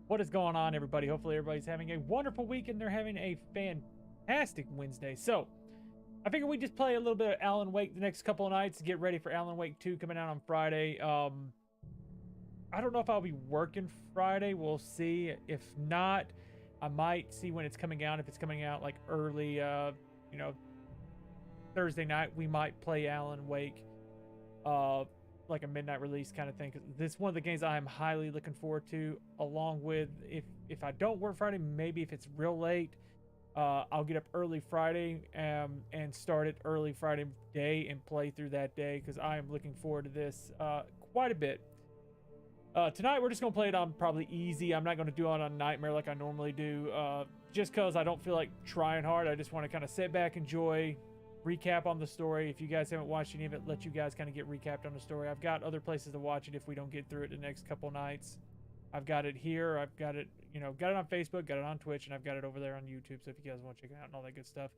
What is going on, everybody? Hopefully, everybody's having a wonderful week and they're having a fantastic Wednesday. So, I figured we'd just play a little bit of Alan Wake the next couple of nights to get ready for Alan Wake 2 coming out on Friday. I don't know if I'll be working Friday. We'll see. If not, I might see when it's coming out. If it's coming out like early, Thursday night, we might play Alan Wake. Like a midnight release kind of thing, because this is one of the games I am highly looking forward to, along with if I don't work Friday, maybe if it's real late, I'll get up early Friday and start it early Friday day and play through that day, because I am looking forward to this quite a bit. Tonight we're just gonna play it on probably easy. I'm not gonna do it on Nightmare like I normally do, just because I don't feel like trying hard. I just want to kind of sit back, enjoy, recap on the story. If you guys haven't watched any of it, let you guys kind of get recapped on the story. I've got other places to watch it if we don't get through it the next couple nights. I've got it here. I've got it, got it on Facebook, got it on Twitch, and I've got it over there on YouTube. So if you guys want to check it out and all that good stuff,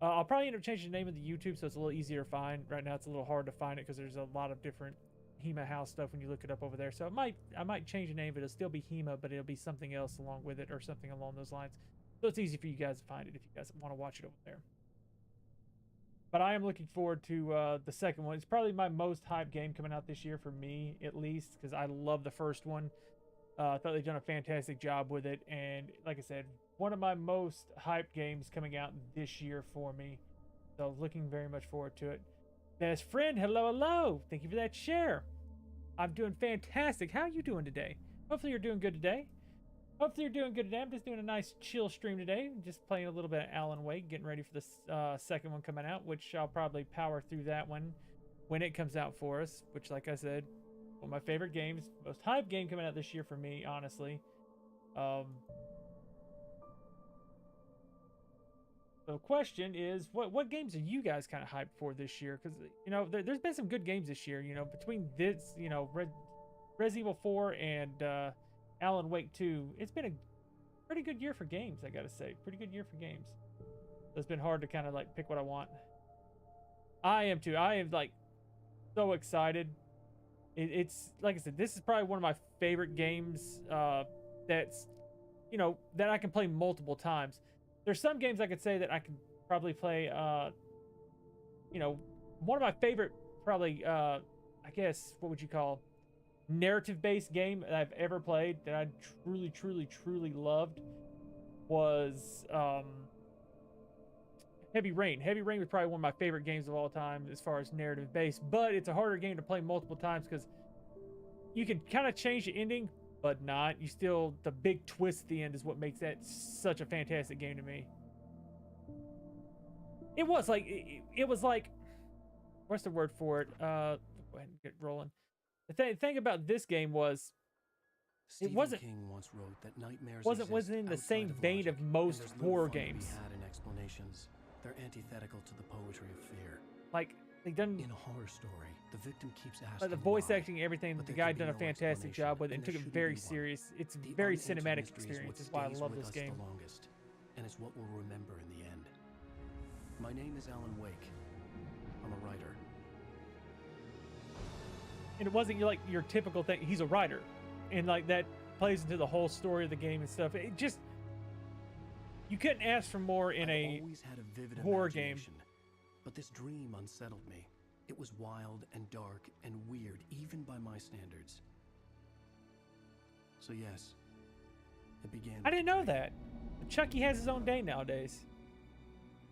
I'll probably end up changing the name of the YouTube so it's a little easier to find. Right now it's a little hard to find it because there's a lot of different HEMA House stuff when you look it up over there. So I might change the name, but it'll still be HEMA, but it'll be something else along with it or something along those lines. So it's easy for you guys to find it if you guys want to watch it over there. But I am looking forward to the second one. It's probably my most hyped game coming out this year for me, at least, because I love the first one. I thought they've done a fantastic job with it. And like I said, one of my most hyped games coming out this year for me. So looking very much forward to it. Best friend, hello, hello. Thank you for that share. I'm doing fantastic. How are you doing today? Hopefully you're doing good today. Hopefully you're doing good today. I'm just doing a nice chill stream today. Just playing a little bit of Alan Wake, getting ready for the second one coming out, which I'll probably power through that one when it comes out for us, which, like I said, one of my favorite games, most hype game coming out this year for me, honestly. The question is, what games are you guys kind of hyped for this year? Because, there's been some good games this year, between this, Resident Evil 4 and Alan Wake 2, it's been a pretty good year for games, I gotta say. Pretty good year for games. It's been hard to kind of like pick what I want. I am too. I am like so excited. It's like I said, this is probably one of my favorite games that's, that I can play multiple times. There's some games I could say that I can probably play, one of my favorite probably, I guess, what would you call narrative-based game that I've ever played that I truly loved was Heavy Rain. Heavy Rain was probably one of my favorite games of all time as far as narrative-based, but it's a harder game to play multiple times because you can kind of change the ending, but not. You still, the big twist at the end is what makes that such a fantastic game to me. It was like, what's the word for it? Go ahead and get rolling. The thing about this game was Stephen King once wrote that nightmares wasn't in the same vein of most horror games. Had in explanations. They're antithetical to the poetry of fear. Like they done in a horror story, the victim keeps asking. Like the voice why, acting, everything. The guy done a fantastic job with it and took it very serious. It's a very cinematic experience. Is why I love this game. The longest, and it's what we'll remember in the end. My name is Alan Wake. I'm a writer. And it wasn't like your typical thing. He's a writer, and like that plays into the whole story of the game and stuff. It just, you couldn't ask for more in a horror game. But this dream unsettled me. It was wild and dark and weird, even by my standards. So yes, it began. I didn't know that. Chucky has his own day nowadays.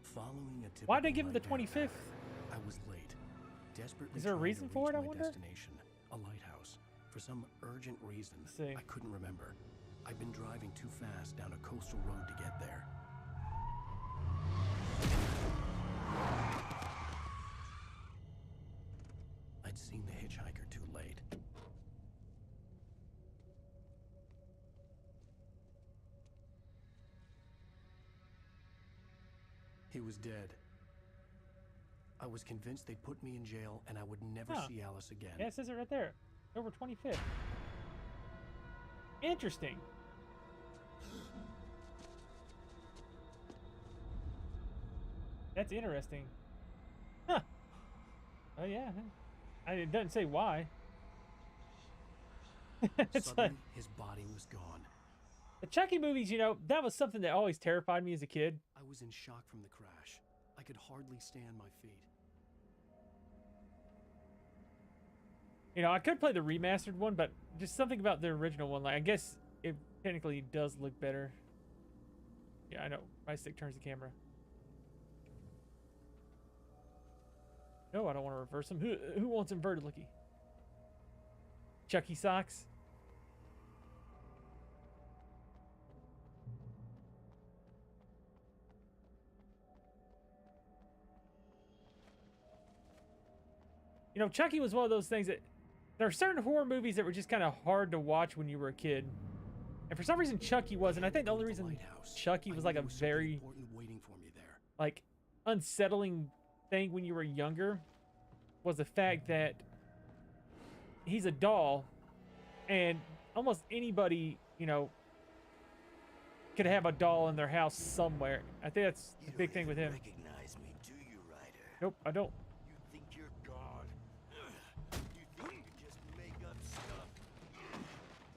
Following a Why'd they give him the 25th? I was late. Desperately. Is there a reason for it, I wonder? Destination, a lighthouse. For some urgent reason, I couldn't remember. I'd been driving too fast down a coastal road to get there. I'd seen the hitchhiker too late. He was dead. I was convinced they'd put me in jail and I would never see Alice again. Yeah, it says it right there. October 25th. Interesting. That's interesting. Huh. Oh, yeah. It doesn't say why. Suddenly, his body was gone. The Chucky movies, you know, that was something that always terrified me as a kid. I was in shock from the crash. I could hardly stay on my feet. You know, I could play the remastered one, but just something about the original one. Like, I guess it technically does look better. Yeah, I know. My stick turns the camera. No, I don't want to reverse them. Who wants inverted looky? Chucky socks. You know, Chucky was one of those things that there are certain horror movies that were just kind of hard to watch when you were a kid. And for some reason, Chucky wasn't. I think the only reason Chucky was like a very like unsettling thing when you were younger was the fact that he's a doll and almost anybody, you know, could have a doll in their house somewhere. I think that's the big thing with him. Recognize me, do you, Ryder? Nope, I don't. You think you're God? You think you just make up stuff?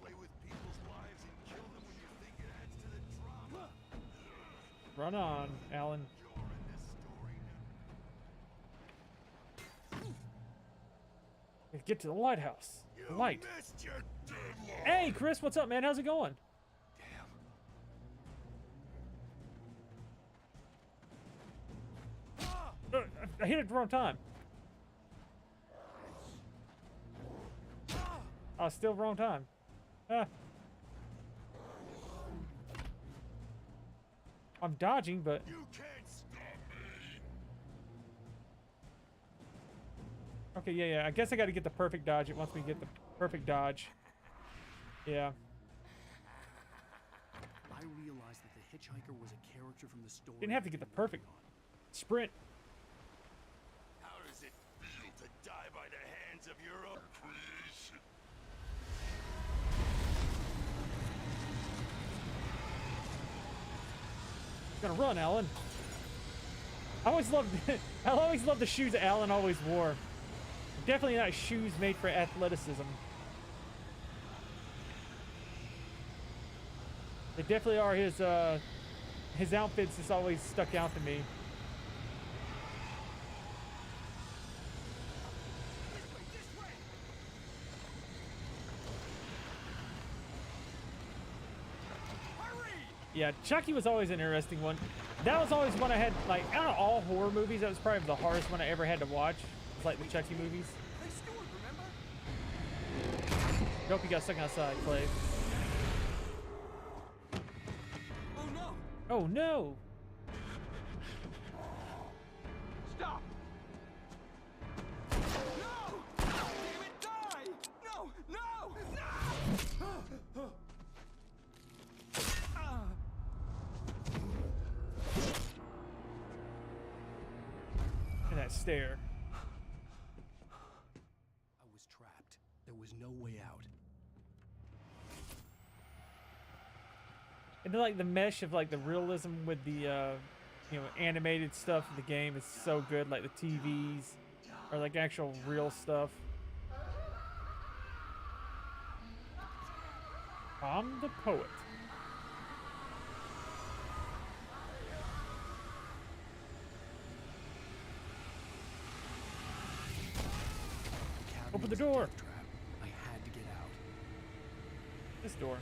Play with people's lives and kill them when you think it adds to the drama? Run on, Alan. You're in this story now. Get to the lighthouse. The light. Missed your deadline. Hey, Chris, what's up, man? How's it going? I hit it at the wrong time. Oh, still wrong time. I'm dodging, but You can't stop me. okay, yeah. I guess I got to get the perfect dodge. It wants me to get the perfect dodge. Yeah. I realized that the hitchhiker was a character from the story. Didn't have to get the perfect sprint. How does it feel to die by the hands of your own creation? Gonna run, Alan. I always loved the shoes that Alan always wore. Definitely not shoes made for athleticism. They definitely are his outfits has always stuck out to me. Yeah, Chucky was always an interesting one. That was always one I had, like, out of all horror movies, that was probably the hardest one I ever had to watch. It's like the Chucky movies. Hey, Stuart, remember? Nope, you got stuck outside, Clay. Oh no! Oh no! Stop! No! Damn it, die! No! No! No! And that stare. I was trapped. There was no way out. And then, like, the mesh of, like, the realism with the, you know, animated stuff in the game is so good. Like, the TVs are, like, actual real stuff. I'm the poet. Open the door. Trap. I had to get out. This door.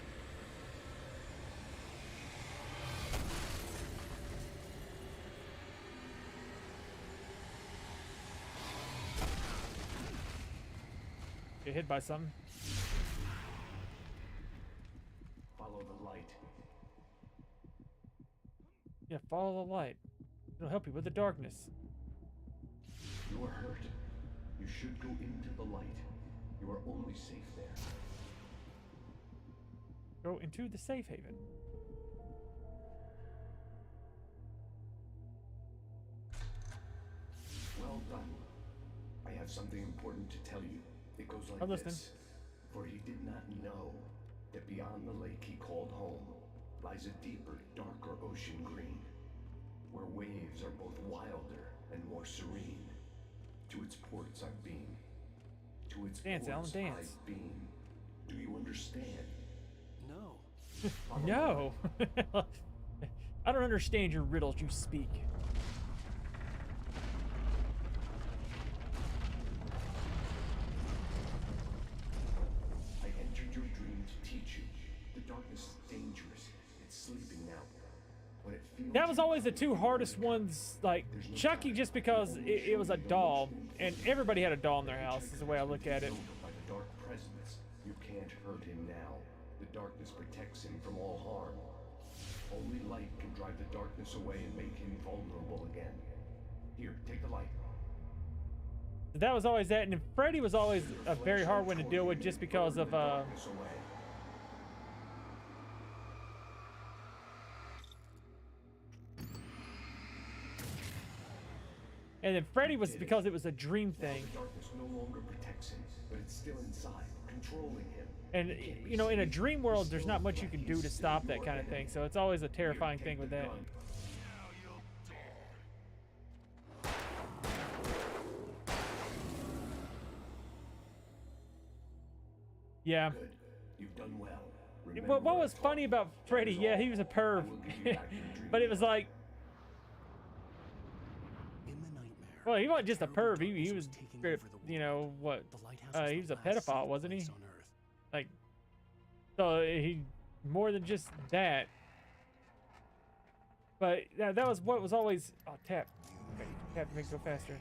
Get hit by something. Follow the light. Yeah, follow the light. It'll help you with the darkness. You are hurt. You should go into the light. You are only safe there. Go into the safe haven. Well done. I have something important to tell you. It goes like I'm listening. this. For he did not know that beyond the lake he called home lies a deeper, darker ocean green, where waves are both wilder and more serene. To its ports I've been. To its Dance, Alan, ports dance. I've been. Do you understand? No. No. I don't understand your riddles you speak. I entered your dream to teach you. The darkness is dangerous. It's sleeping now. When it feels That was always the two hardest ones, like Chucky, just because it was a doll, and everybody had a doll in their house, is the way I look at it. by the dark presence, you can't hurt him now. The darkness protects him from all harm. Only light can drive the darkness away and make him vulnerable again. Here, take the light. That was always that, and Freddy was always a very hard one to deal with, just because of Darkness away. and then Freddy was because it was a dream thing. The darkness no longer protects him, but it's still inside, controlling him. And you know, in a dream world, there's not much you can do to stop that kind of thing. So it's always a terrifying thing with that. Yeah. Good. You've done well. What was funny about Freddy? Yeah, he was a perv, but it was like, In the nightmare, well, he wasn't just a perv. He was, taking over the you know what? The lighthouse He was a pedophile, wasn't he? On Earth. Like, so he more than just that. But that was what was always. Oh, tap. Okay, tap to make it go faster.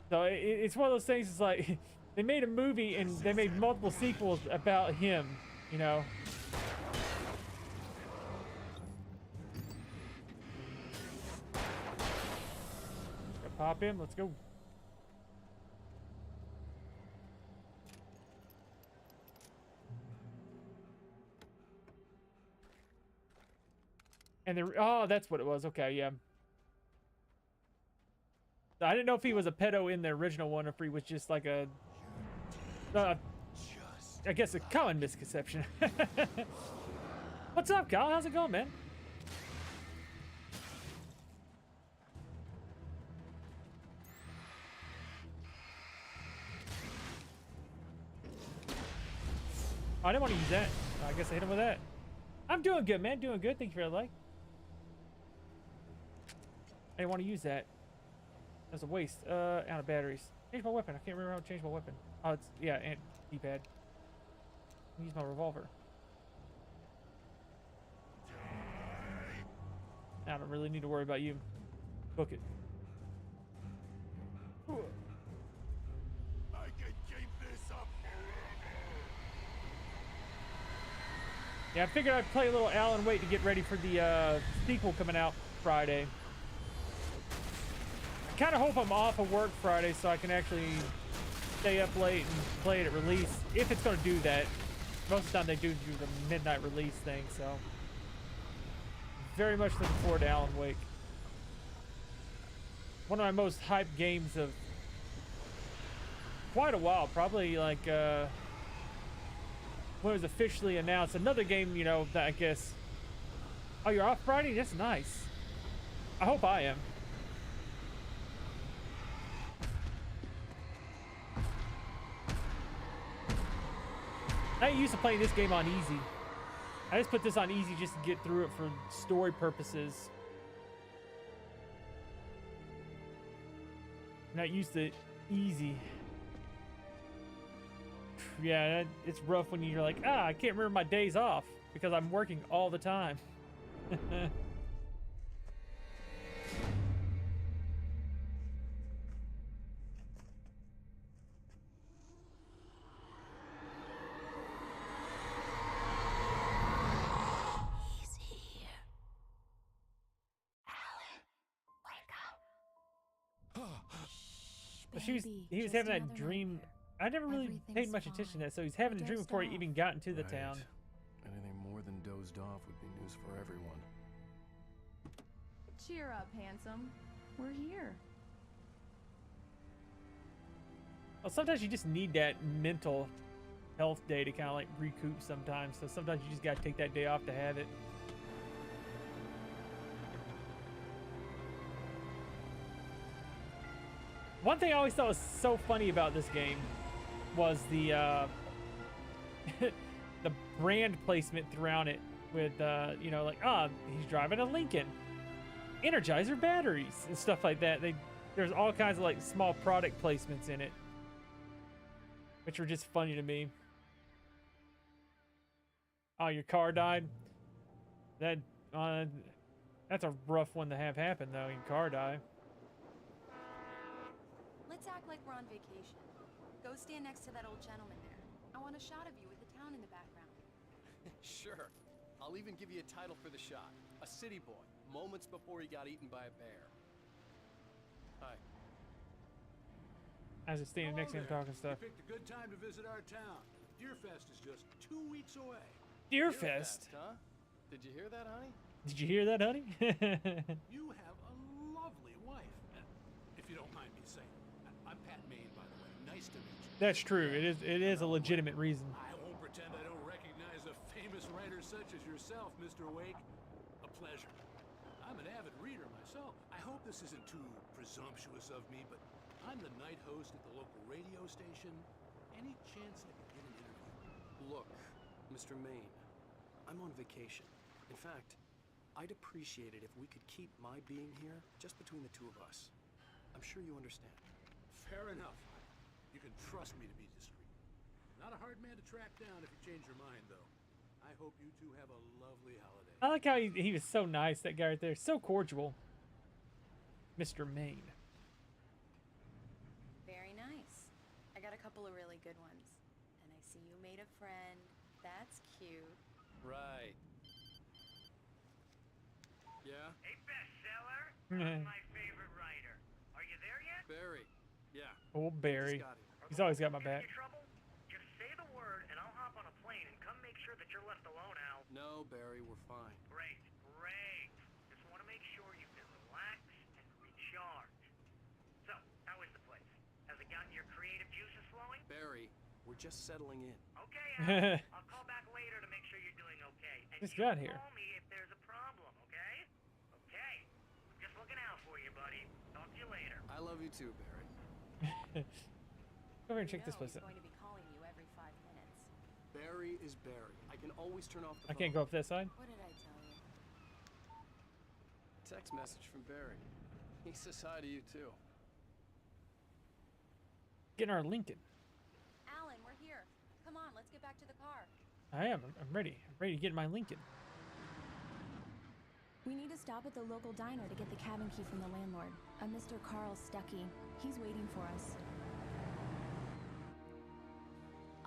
So it's one of those things. It's like they made a movie and they made multiple sequels about him. You know. Gonna pop him. Let's go. And oh, that's what it was. Okay, yeah. I didn't know if he was a pedo in the original one, or if he was just like a, I guess a common misconception. What's up, Kyle? How's it going, man? Oh, I didn't want to use that. I guess I hit him with that. I'm doing good, man. Doing good. Thank you for the like. I didn't want to use that. That's a waste. Out of batteries. Change my weapon. I can't remember how to change my weapon. Oh, it's, yeah, and D-pad. Use my revolver. I don't really need to worry about you. Book it. I can keep this up forever. Yeah, I figured I'd play a little Alan Wake to get ready for the sequel coming out Friday. I kind of hope I'm off of work Friday so I can actually stay up late and play it at release, if it's going to do that. Most of the time they do the midnight release thing, so very much looking forward to Alan Wake. One of my most hyped games of quite a while, probably like when it was officially announced. Another game, you know, that I guess. Oh, you're off Friday? That's nice. I hope I am. I ain't used to playing this game on easy. I just put this on easy just to get through it for story purposes. Not used to easy. Yeah, it's rough when you're like, I can't remember my days off because I'm working all the time. He was having that dream. I never really paid much attention to that, so he's having a dream before he even got into the town. Anything more than dozed off would be news for everyone. Cheer up, handsome. We're here. Well, sometimes you just need that mental health day to kind of like recoup sometimes. So sometimes you just got to take that day off to have it. One thing I always thought was so funny about this game was the the brand placement throughout it with you know, like, he's driving a Lincoln, Energizer batteries and stuff like that. There's all kinds of like small product placements in it, which were just funny to me. Oh, your car died? That's a rough one to have happen though. Your car die. Let's act like we're on vacation. Go stand next to that old gentleman there. I want a shot of you with the town in the background. Sure. I'll even give you a title for the shot. A city boy, moments before he got eaten by a bear. Hi. As it's standing next to him talking stuff. You picked a good time to visit our town. Deerfest is just 2 weeks away. Deerfest? Huh? Did you hear that, honey? Did you hear that, honey? You have a lovely wife. If you don't mind me saying. I'm Pat Maine, by the way. Nice to meet you. That's true. It is a legitimate reason. I won't pretend I don't recognize a famous writer such as yourself, Mr. Wake. A pleasure. I'm an avid reader myself. I hope this isn't too presumptuous of me, but I'm the night host at the local radio station. Any chance I could get an interview? Look, Mr. Maine, I'm on vacation. In fact, I'd appreciate it if we could keep my being here just between the two of us. I'm sure you understand. Fair enough. You can trust me to be discreet. Not a hard man to track down if you change your mind, though. I hope you two have a lovely holiday. I like how he was so nice, that guy right there. So cordial. Mr. Maine. Very nice. I got a couple of really good ones. And I see you made a friend. That's cute. Right. Yeah? Hey, bestseller. How's my favorite writer? Are you there yet? Barry. Yeah. Oh, Barry. Just got here. He's always got my Get back. in trouble? Just say the word, and I'll hop on a plane and come make sure that you're left alone, Al. No, Barry, we're fine. Great, great. Just want to make sure you've been relaxed and recharged. So, how is the place? Has it gotten your creative juices flowing? Barry, we're just settling in. Okay, Al. I'll call back later to make sure you're doing okay. And Just you got here. call me if there's a problem, okay? Okay. I'm just looking out for you, buddy. Talk to you later. I love you too, Barry. Go over and check You this know place he's out. going to be calling you every 5 minutes. Barry is Barry. I can always turn off the I phone. can't go up that side. What did I tell you? Text message from Barry. He says hi to you too. Getting our Lincoln. Alan, we're here. Come on, let's get back to the car. I am. I'm ready. I'm ready to get my Lincoln. We need to stop at the local diner to get the cabin key from the landlord, a Mr. Carl Stuckey. He's waiting for us.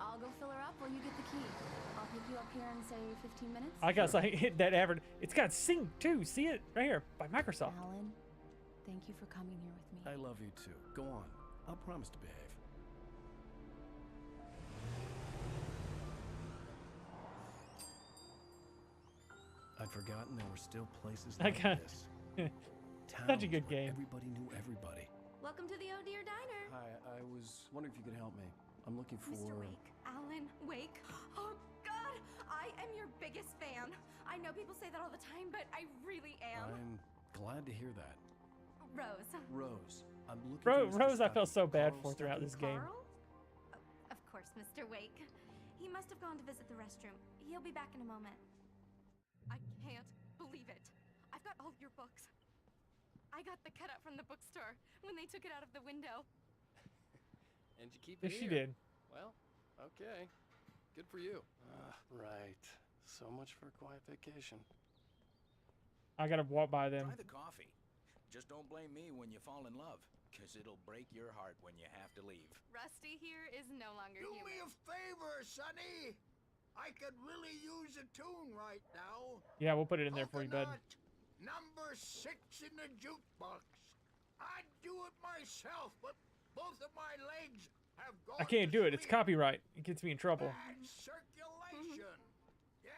I'll go fill her up while you get the key. I'll pick you up here in, say, 15 minutes. I got to hit that average. It's got sync too. See it right here by Microsoft. Alan, thank you for coming here with me. I love you too. Go on. I'll promise to behave. I'd forgotten there were still places I like got- this. Such a Towns good where game. Everybody knew everybody. Welcome to the Oh Dear Diner. Hi, I was wondering if you could help me. I'm looking for... Mr. Wake, Alan Wake. Oh, God, I am your biggest fan. I know people say that all the time, but I really am. I'm glad to hear that. Rose. Rose, I'm looking for Mr. Rose, I Stuckey. felt so bad Carl for throughout Stuckey. this game. Carl? Of course, Mr. Wake. He must have gone to visit the restroom. He'll be back in a moment. I can't believe it. I've got all your books. I got the cutout from the bookstore when they took it out of the window. And you keep Yes, it she here. did. Well, okay. Good for you. Right. So much for a quiet vacation. I gotta walk by them. Try the coffee. Just don't blame me when you fall in love, because it'll break your heart when you have to leave. Rusty here is no longer Do human. me a favor, Sonny. I could really use a tune right now. Yeah, we'll put it in there for you, bud. Coconut, number 6 in the jukebox. I'd do it myself, but both of my legs have gone I can't to do it. It's sleep. copyright. It gets me in trouble. Bad circulation. Yeah.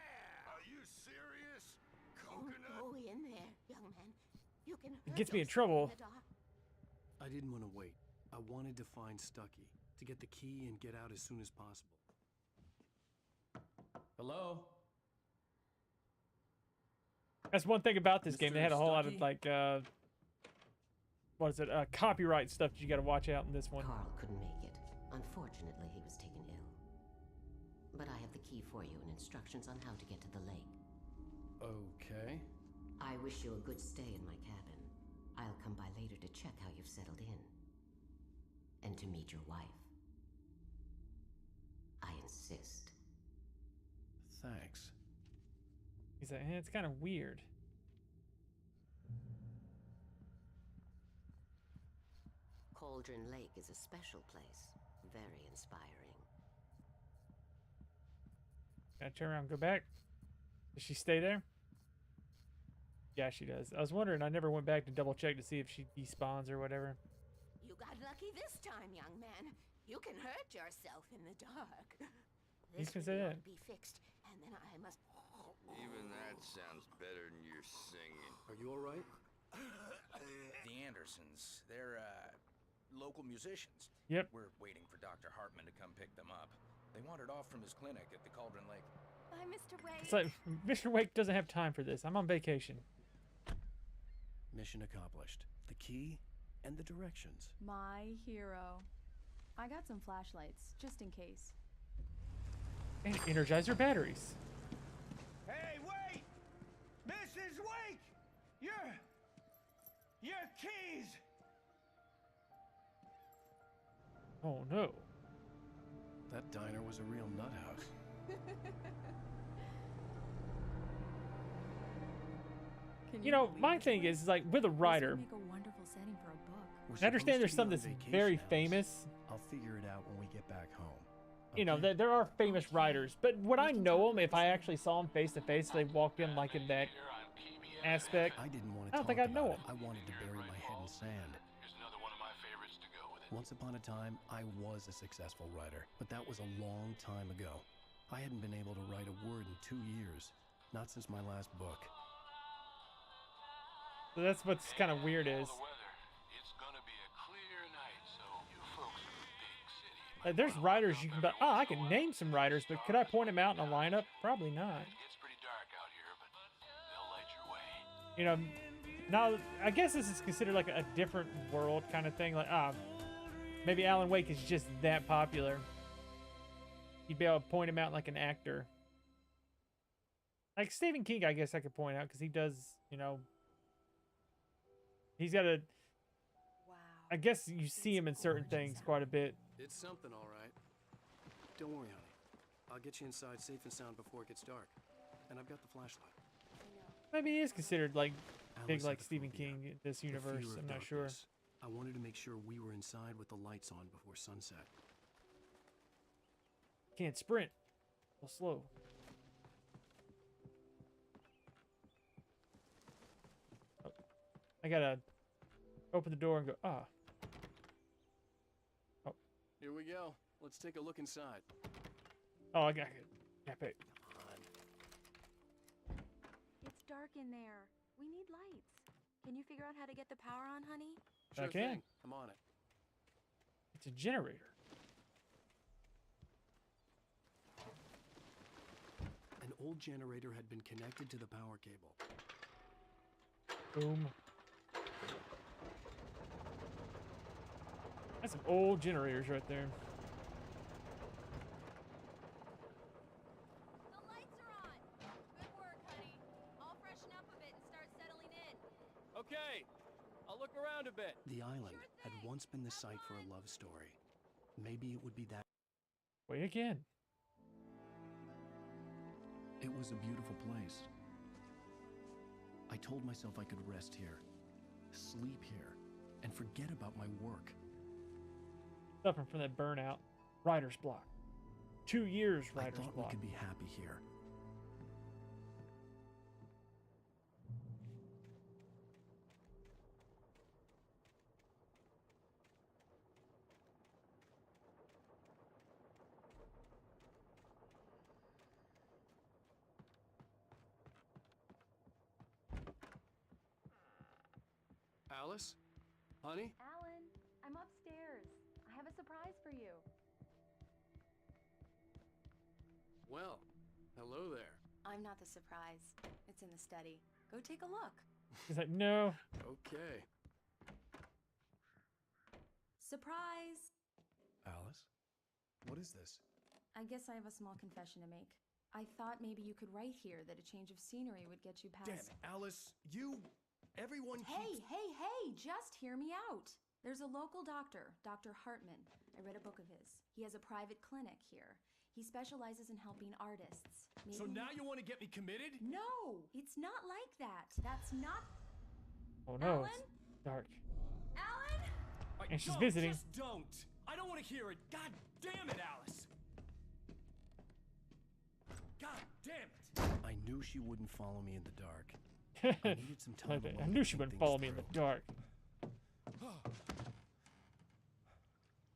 Are you serious? Don't go in there, young man. You can It gets me in trouble. I didn't want to wait. I wanted to find Stuckey, to get the key and get out as soon as possible. Hello? That's one thing about this game. They Mr. had a whole lot of Stuckey? like what is it? Copyright stuff that you got to watch out in this one. Carl couldn't make it. Unfortunately, he was taken ill. But I have the key for you and instructions on how to get to the lake. Okay. I wish you a good stay in my cabin. I'll come by later to check how you've settled in. And to meet your wife. I insist. Thanks. He's like, it's kind of weird. Cauldron Lake is a special place. Very inspiring. Gotta turn around and go back. Does she stay there? Yeah, she does. I was wondering, I never went back to double check to see if she despawns or whatever. You got lucky this time, young man. You can hurt yourself in the dark. You This can say really that. ought to be fixed, and then I must. Even that sounds better than your singing. Are you all right? The Andersons, they're local musicians. Yep. We're waiting for Dr. Hartman to come pick them up. They wandered off from his clinic at the Cauldron Lake. Bye, Mr. Wade. It's like, Mr. Wake doesn't have time for this. I'm on vacation. Mission accomplished. The key and the directions. My hero. I got some flashlights, just in case. And Energizer batteries. Hey, wait! Mrs. Wake! Your keys! Oh no. That diner was a real nut house. Can You know, believe my it? thing is like with a This writer, would make a wonderful setting for a book. We're I understand there's supposed to some be that's on very vacation, Alice. famous. I'll figure it out when we get back home. You know, Okay? there are famous writers, but would I know them if I actually saw them face to face? They walked in like in that aspect. I didn't want to I don't talk think I'd know about it. him. I wanted to bury my head in sand. Here's another one of my favorites to go with it. Once upon a time, I was a successful writer, but that was a long time ago. I hadn't been able to write a word in 2 years, not since my last book. So that's what's kind of weird is The weather, it's gonna be a clear night, so you folks in the big city like, there's writers you can be, oh, I can name some writers, but could I point them out in a lineup? Probably not. It's pretty dark out here, but they'll light your way. You know, now I guess this is considered like a different world kind of thing. Like, maybe Alan Wake is just that popular. You'd be able to point him out like an actor. Like Stephen King, I guess I could point out because he does, you know, he's got a. Wow. I guess you see him in certain things quite a bit. It's something, all right. Don't worry, honey. I'll get you inside safe and sound before it gets dark. And I've got the flashlight. Maybe he is considered like big Alice like had a Stephen phobia. King in this The universe. fear of I'm not sure. darkness. I wanted to make sure we were inside with the lights on before sunset. Can't sprint. Well, slow. Oh, I gotta open the door and go. Ah. Oh. Here we go. Let's take a look inside. Oh, I got it. Yeah, babe. It's dark in there. We need lights. Can you figure out how to get the power on, honey? I Sure can. thing. I'm on it. It's a generator. An old generator had been connected to the power cable. Boom. That's some old generators right there. The lights are on. Good work, honey. I'll freshen up a bit and start settling in. Okay, I'll look around a bit. The island had once been the site for a love story. Maybe it would be that. Wait again. It was a beautiful place. I told myself I could rest here, sleep here, and forget about my work. Suffering from that burnout. Writer's block. 2 years I writer's thought we block. could be happy here. Alice? Honey? Alan, I'm upstairs. I have a surprise for you. Well, hello there. I'm not the surprise. It's in the study. Go take a look. He's like, no. Okay. Surprise! Alice? What is this? I guess I have a small confession to make. I thought maybe you could write here that a change of scenery would get you past... Damn it, Alice! Everyone Hey, keeps... hey! Just hear me out! There's a local doctor, Dr. Hartman. I read a book of his. He has a private clinic here. He specializes in helping artists. Maybe... So now you want to get me committed? No! It's not like that. That's not... Oh no, Alan? it's dark. Alan? And she's visiting. Just don't! I don't want to hear it! God damn it, Alice! God damn it! I knew she wouldn't follow me in the dark. I needed some time I alone knew to she think wouldn't things follow me in the through. dark.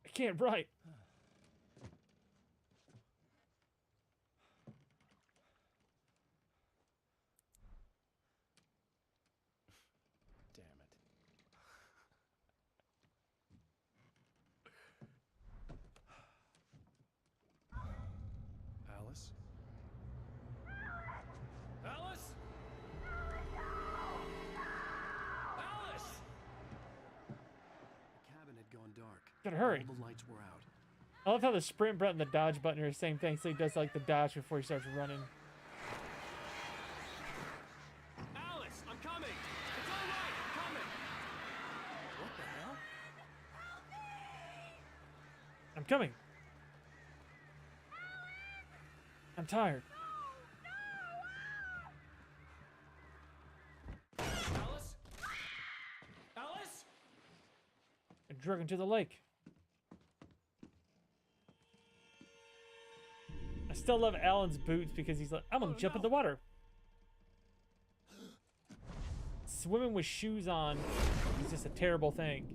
I can't write. Damn it. Alice? Alice? Alice! The cabin had gone dark. Gotta hurry. All the lights were out. I love how the sprint button and the dodge button are the same thing, so he does like the dodge before he starts running. Alice, I'm coming! It's all right, I'm coming! What the hell? I'm coming. I'm tired. Alice? Alice? And drug him to the lake. I still love Alan's boots because he's like, I'm gonna jump in the water. Swimming with shoes on is just a terrible thing.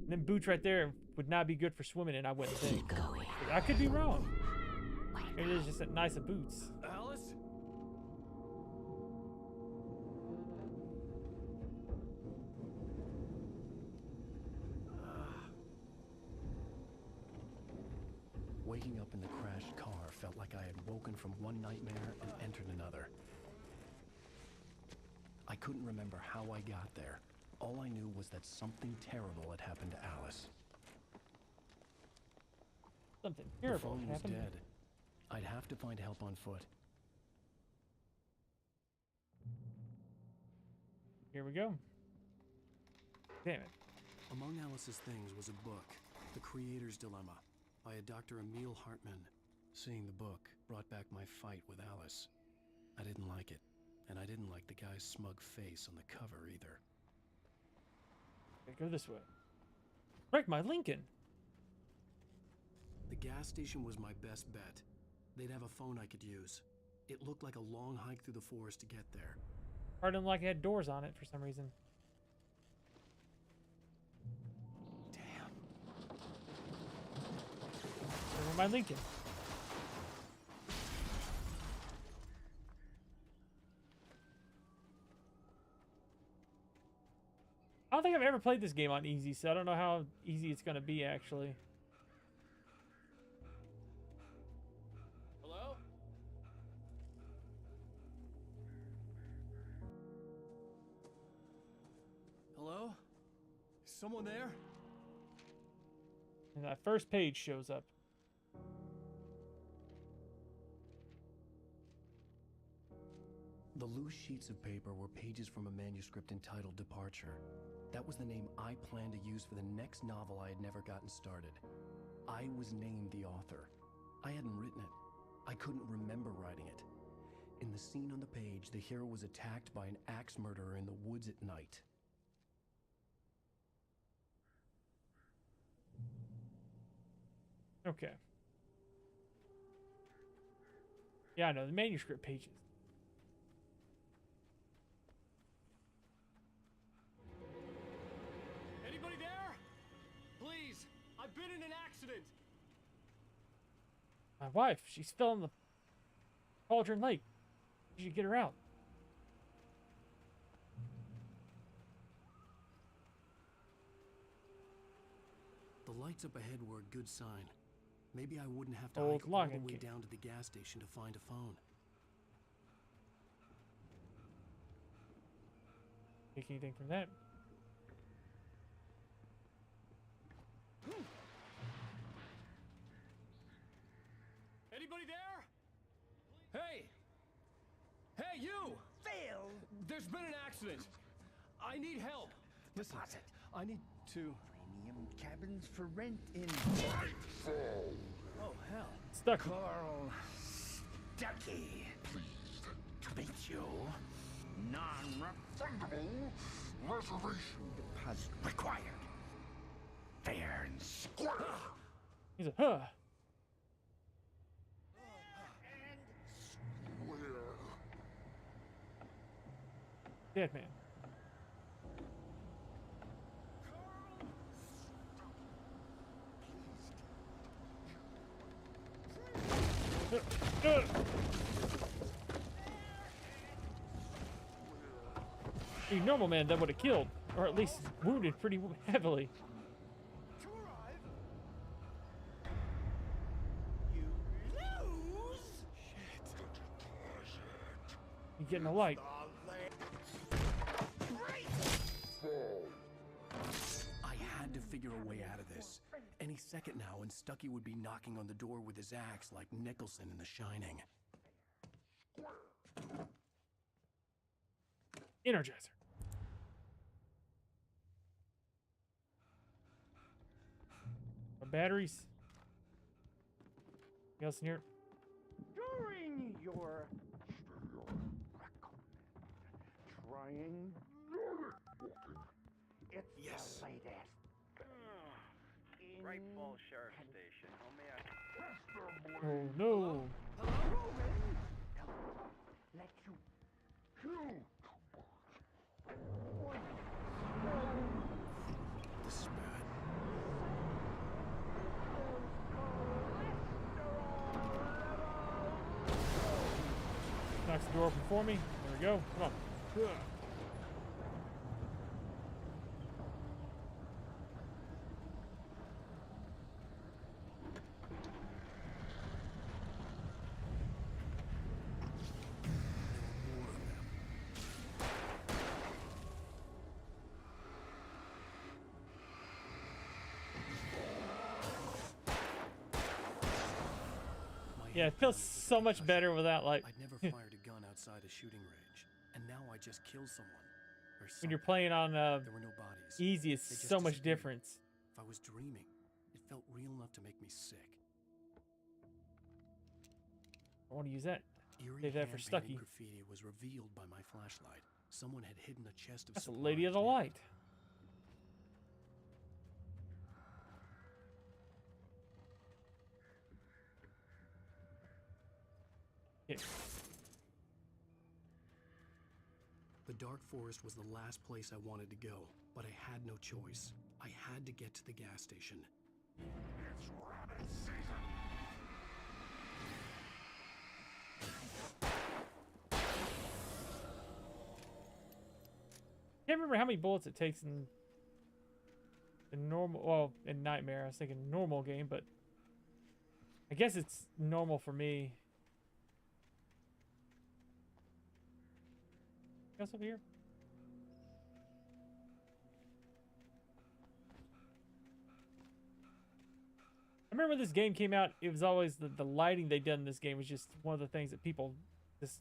And then boots right there would not be good for swimming, and I wouldn't think. But I could be wrong. Maybe there's just a nice of boots. Alice? Waking up in the crashed car felt like I had woken from one nightmare and entered another. I couldn't remember how I got there. All I knew was that something terrible had happened to Alice. Something The terrible phone was happened. dead. I'd have to find help on foot. Here we go. Damn it. Among Alice's things was a book, The Creator's Dilemma, by a Dr. Emil Hartman. Seeing the book brought back my fight with Alice. I didn't like it, and I didn't like the guy's smug face on the cover either. Okay, go this way. Wreck my Lincoln. The gas station was my best bet. They'd have a phone I could use. It looked like a long hike through the forest to get there. I didn't like it had doors on it for some reason. Damn. Where's my Lincoln? I don't think I've ever played this game on easy, so I don't know how easy it's gonna be actually. Hello? Hello? Is someone there? And that first page shows up. The loose sheets of paper were pages from a manuscript entitled Departure. That was the name I planned to use for the next novel I had never gotten started. I was named the author. I hadn't written it. I couldn't remember writing it. In the scene on the page, the hero was attacked by an axe murderer in the woods at night. Okay. Yeah, I know the manuscript pages. Anybody there? Please, I've been in an accident. My wife, she's fell in the Cauldron Lake. You should get her out. The lights up ahead were a good sign. Maybe I wouldn't have to Old hike all the logging way camp. down to the gas station to find a phone. Take anything from that. Anybody there? Hey! Hey, you! Phil! There's been an accident. I need help. Listen, I need to... Premium cabins for rent in... Oh, hell. Stuck. Carl Stucky. Pleased to meet you. Non-refundable reservation deposit required. Fair and square. He's a huh. Dead man. A normal man that would have killed, or at least wounded pretty heavily. You getting a light? I had to figure a way out of this. Any second now, and Stucky would be knocking on the door with his axe like Nicholson in The Shining. Energizer. Our batteries. Anything else in here? During your trying it's Yes. the latest. Great Falls Sheriff Station. How may I... Oh no. Let you kill. This is bad. Knocks the door open for me. There we go. Come on. Yeah, it feels so much better without like I'd never fired a gun outside a shooting range, and now I just killed someone. Or when you're something. playing on There were no bodies. easy. It's They just so much disappeared. difference. If I was dreaming, it felt real enough to make me sick. I want to use that. Eerie Save that for hand-painted Stucky. graffiti was revealed by my flashlight. Someone had hidden a chest of That's the supplies. Lady of the near it. Light. Yeah. The Dark Forest was the last place I wanted to go, but I had no choice. I had to get to the gas station. It's rabbit season. Can't remember how many bullets it takes in the normal. Well, in Nightmare, I was thinking normal game, but I guess it's normal for me. What's over here? I remember when this game came out, it was always the lighting they did in this game was just one of the things that people just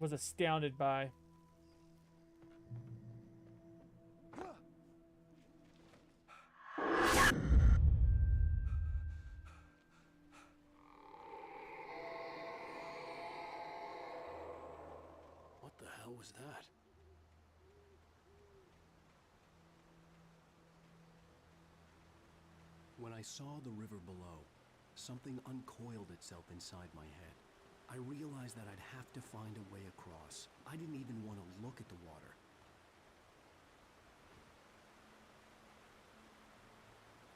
was astounded by. What the hell was that? When I saw the river below, something uncoiled itself inside my head. I realized that I'd have to find a way across. I didn't even want to look at the water.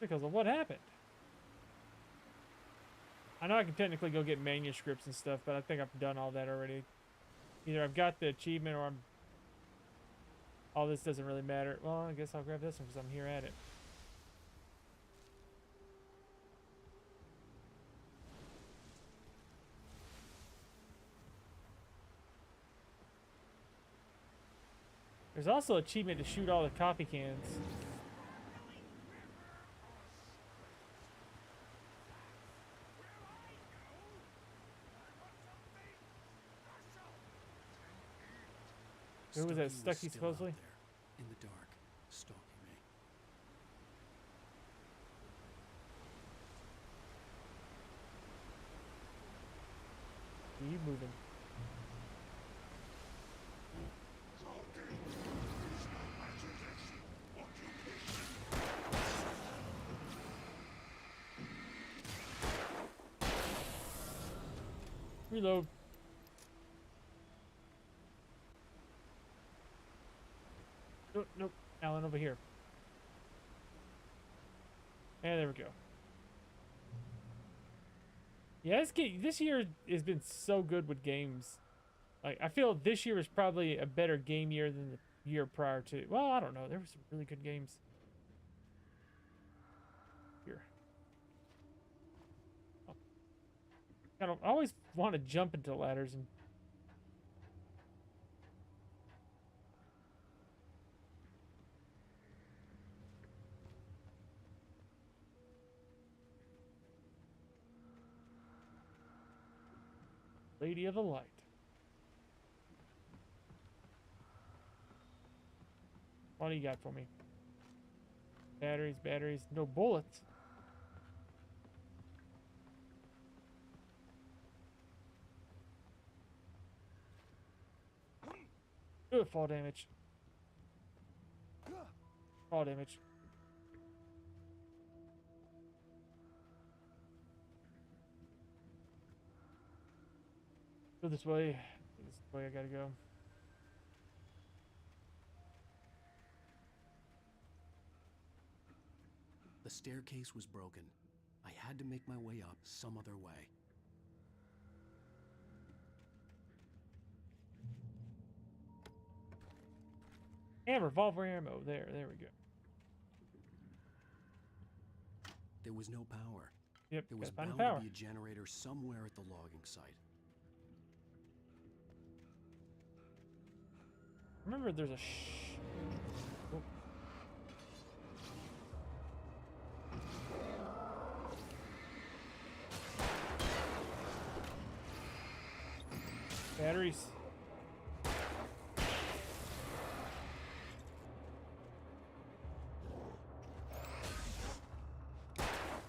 Because of what happened. I know I can technically go get manuscripts and stuff, but I think I've done all that already. Either I've got the achievement or I'm... All this doesn't really matter. Well, I guess I'll grab this one because I'm here at it. There's also achievement to shoot all the coffee cans. Who was that? Stucky Stucky, supposedly? out there, in the dark, stalking me. Keep moving. Reload. Nope, nope. Alan, over here. And there we go. Yeah, this year has been so good with games. Like, I feel this year is probably a better game year than the year prior to. Well, I don't know. There were some really good games. Here. Oh. I always want to jump into ladders and. Lady of the Light. What do you got for me? Batteries, batteries, no bullets. Ugh, fall damage. Fall damage. Go this way. This is the way I gotta go. The staircase was broken. I had to make my way up some other way. And revolver ammo. There we go. There was no power. Yep, There was gotta find bound power. to be a generator somewhere at the logging site. Remember, there's a oh. Batteries.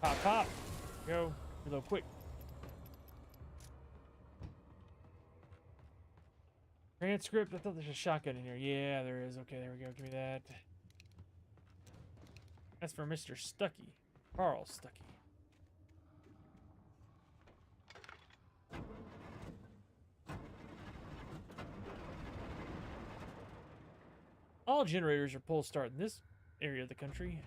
Pop, pop. Go. Reload quick. Transcript. I thought there's a shotgun in here. Yeah, there is. Okay, there we go. Give me that. That's for Mr. Stucky. Carl Stucky. All generators are pull start in this area of the country.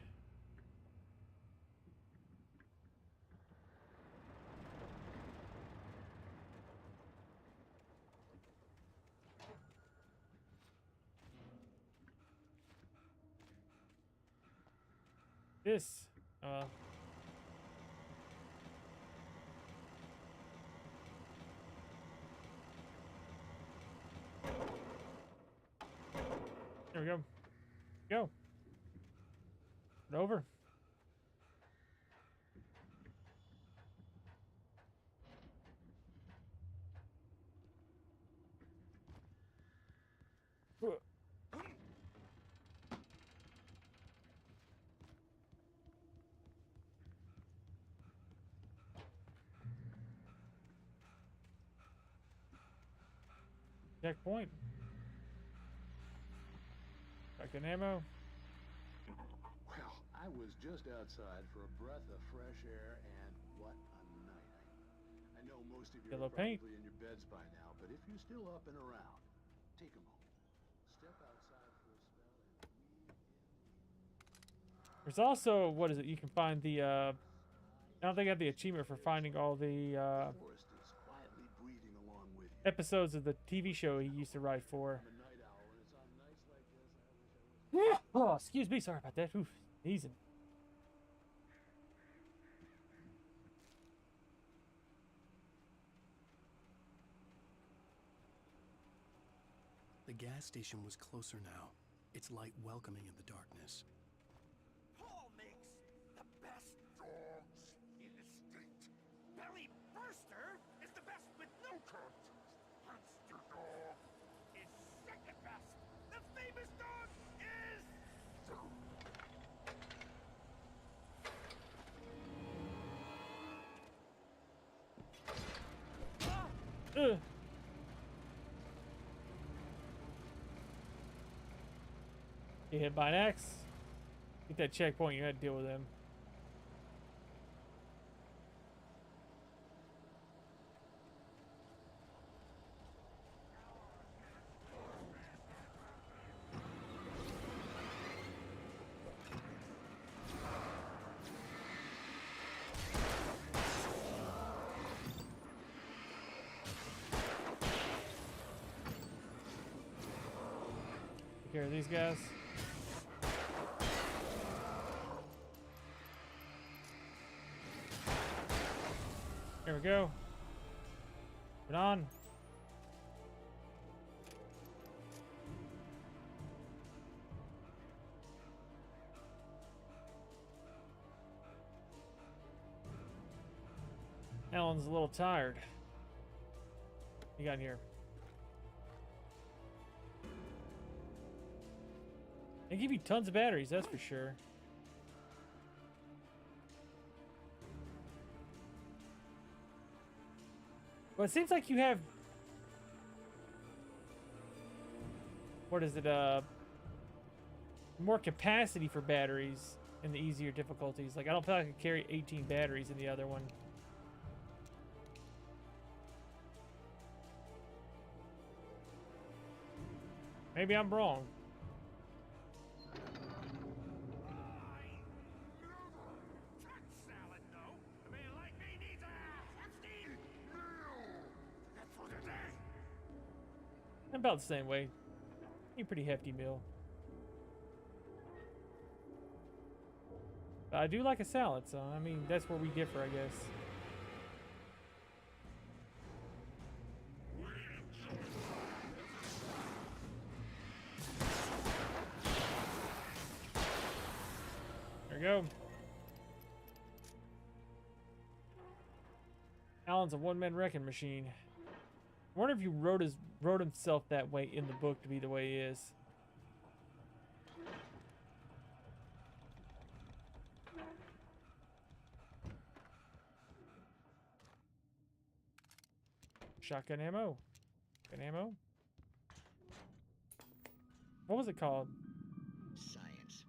This, there we go. Go. Put it over. Checkpoint. Back in ammo. Well, I was just outside for a breath of fresh air, and what a night. I know most of you Yellow are probably paint. in your beds by now, but if you're still up and around, take a moment. Step outside for a spell and There's also, what is it? You can find the, I don't think I have the achievement for finding all the, forest is quietly breathing along with you. episodes of the TV show he used to write for. I'm a night owl, and it's on nights like this I wish I was. Oh, excuse me. Sorry about that. Oof, easy. The gas station was closer now, its light welcoming in the darkness. Paul makes the best dogs in the state. Belly Burster is the best with no contest. Monster Dog is second best. Ugh. Get hit by an axe. Get that checkpoint, you had to deal with him. Take care of these guys. There we go. Put on. Alan's a little tired. What you got in here? They give you tons of batteries, that's for sure. Well, it seems like you have... What is it? More capacity for batteries in the easier difficulties. Like, I don't feel like I could carry 18 batteries in the other one. Maybe I'm wrong. About the same way. A pretty hefty meal. But I do like a salad, so I mean that's where we differ, I guess. There we go. Alan's a one-man wrecking machine. I wonder if you wrote himself that way in the book to be the way he is. Shotgun ammo. Shotgun ammo. What was it called? Science.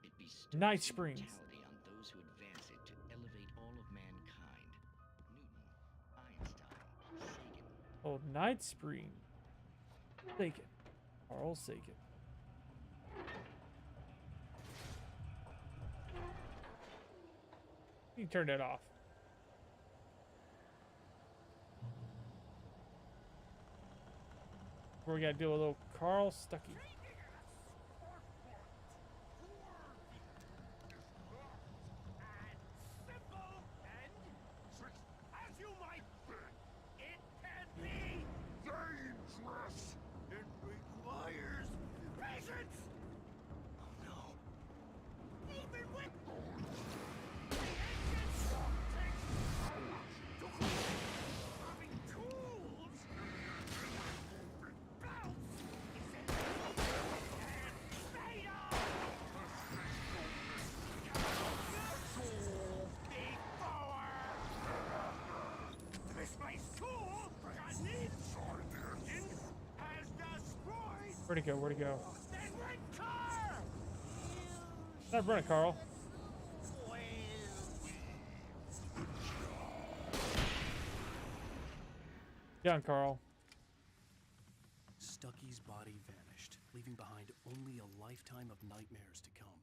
It bestows Night Springs. immortality on those who advance it to elevate all of mankind. Newton, Einstein, Sagan. Oh, Night Spring. Sagan. Carl Sagan. You turn that off. We gotta do a little Carl Stuckey. Where'd he go? Where'd he go? Stop running, Carl. Down, Carl. Stucky's body vanished, leaving behind only a lifetime of nightmares to come.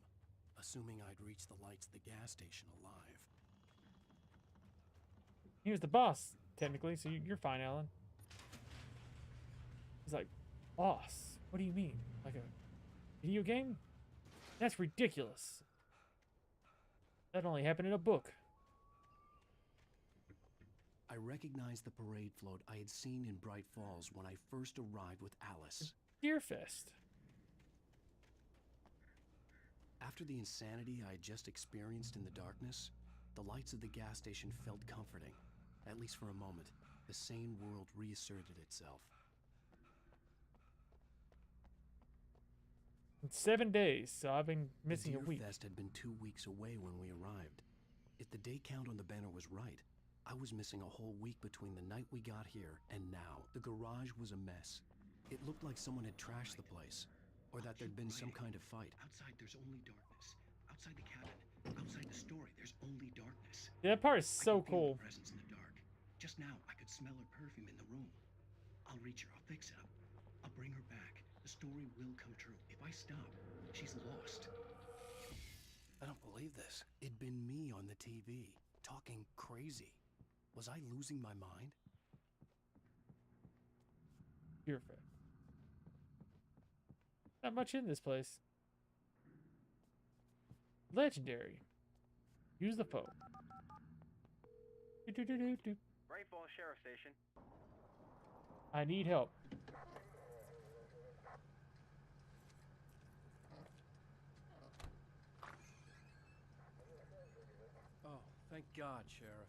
Assuming I'd reach the lights of the gas station alive. He was the boss, technically, so you're fine, Alan. He's like, boss? What do you mean? Like a video game? That's ridiculous. That only happened in a book. I recognized the parade float I had seen in Bright Falls when I first arrived with Alice. Deerfest. After the insanity I had just experienced in the darkness, the lights of the gas station felt comforting. At least for a moment, the sane world reasserted itself. In 7 days, so I've been missing a week. Deerfest had been 2 weeks away when we arrived. If the day count on the banner was right, I was missing a whole week between the night we got here and now. The garage was a mess. It looked like someone had trashed the place, or that there'd been some kind of fight. Outside, there's only darkness. Outside the cabin, outside the story, there's only darkness. Yeah, that part is so cool. Presence in the dark. Just now, I could smell her perfume in the room. I'll reach her. I'll fix it up. I'll bring her back. The story will come true. If I stop, she's lost. I don't believe this. It'd been me on the TV, talking crazy. Was I losing my mind? You're fair. Not much in this place. Legendary. Use the phone. Rainfall Sheriff Station. I need help. Oh, thank God, Sheriff.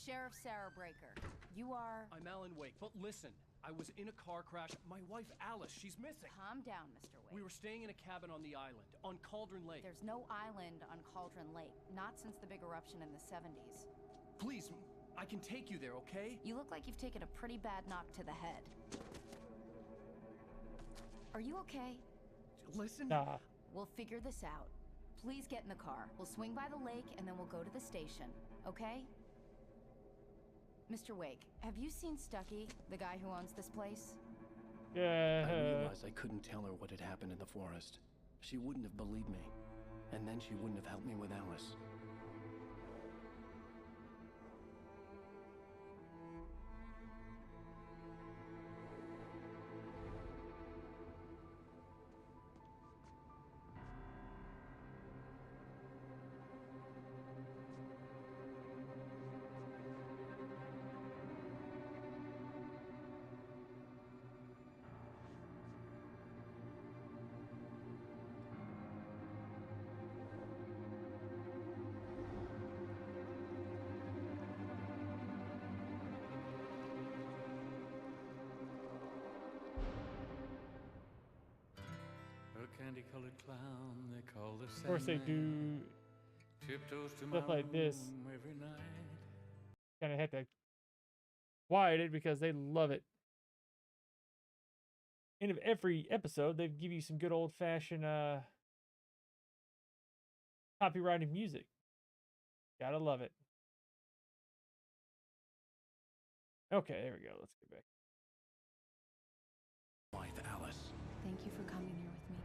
Sheriff Sarah Breaker. You are... I'm Alan Wake, but listen. I was in a car crash. My wife, Alice, she's missing. Calm down, Mr. Wake. We were staying in a cabin on the island, on Cauldron Lake. There's no island on Cauldron Lake. Not since the big eruption in the 70s. Please, I can take you there, okay? You look like you've taken a pretty bad knock to the head. Are you okay? Listen. Nah. We'll figure this out. Please get in the car. We'll swing by the lake and then we'll go to the station, okay? Mr. Wake, have you seen Stucky, the guy who owns this place? Yeah. I realized I couldn't tell her what had happened in the forest. She wouldn't have believed me. And then she wouldn't have helped me with Alice. Candy-colored clown they call the Of course they do tiptoes to stuff my like this. room every night. Kind of have to quiet it because they love it. End of every episode, they give you some good old-fashioned copyrighted music. Gotta love it. Okay, there we go. Let's get back. Wife, Alice. Thank you for coming here with me.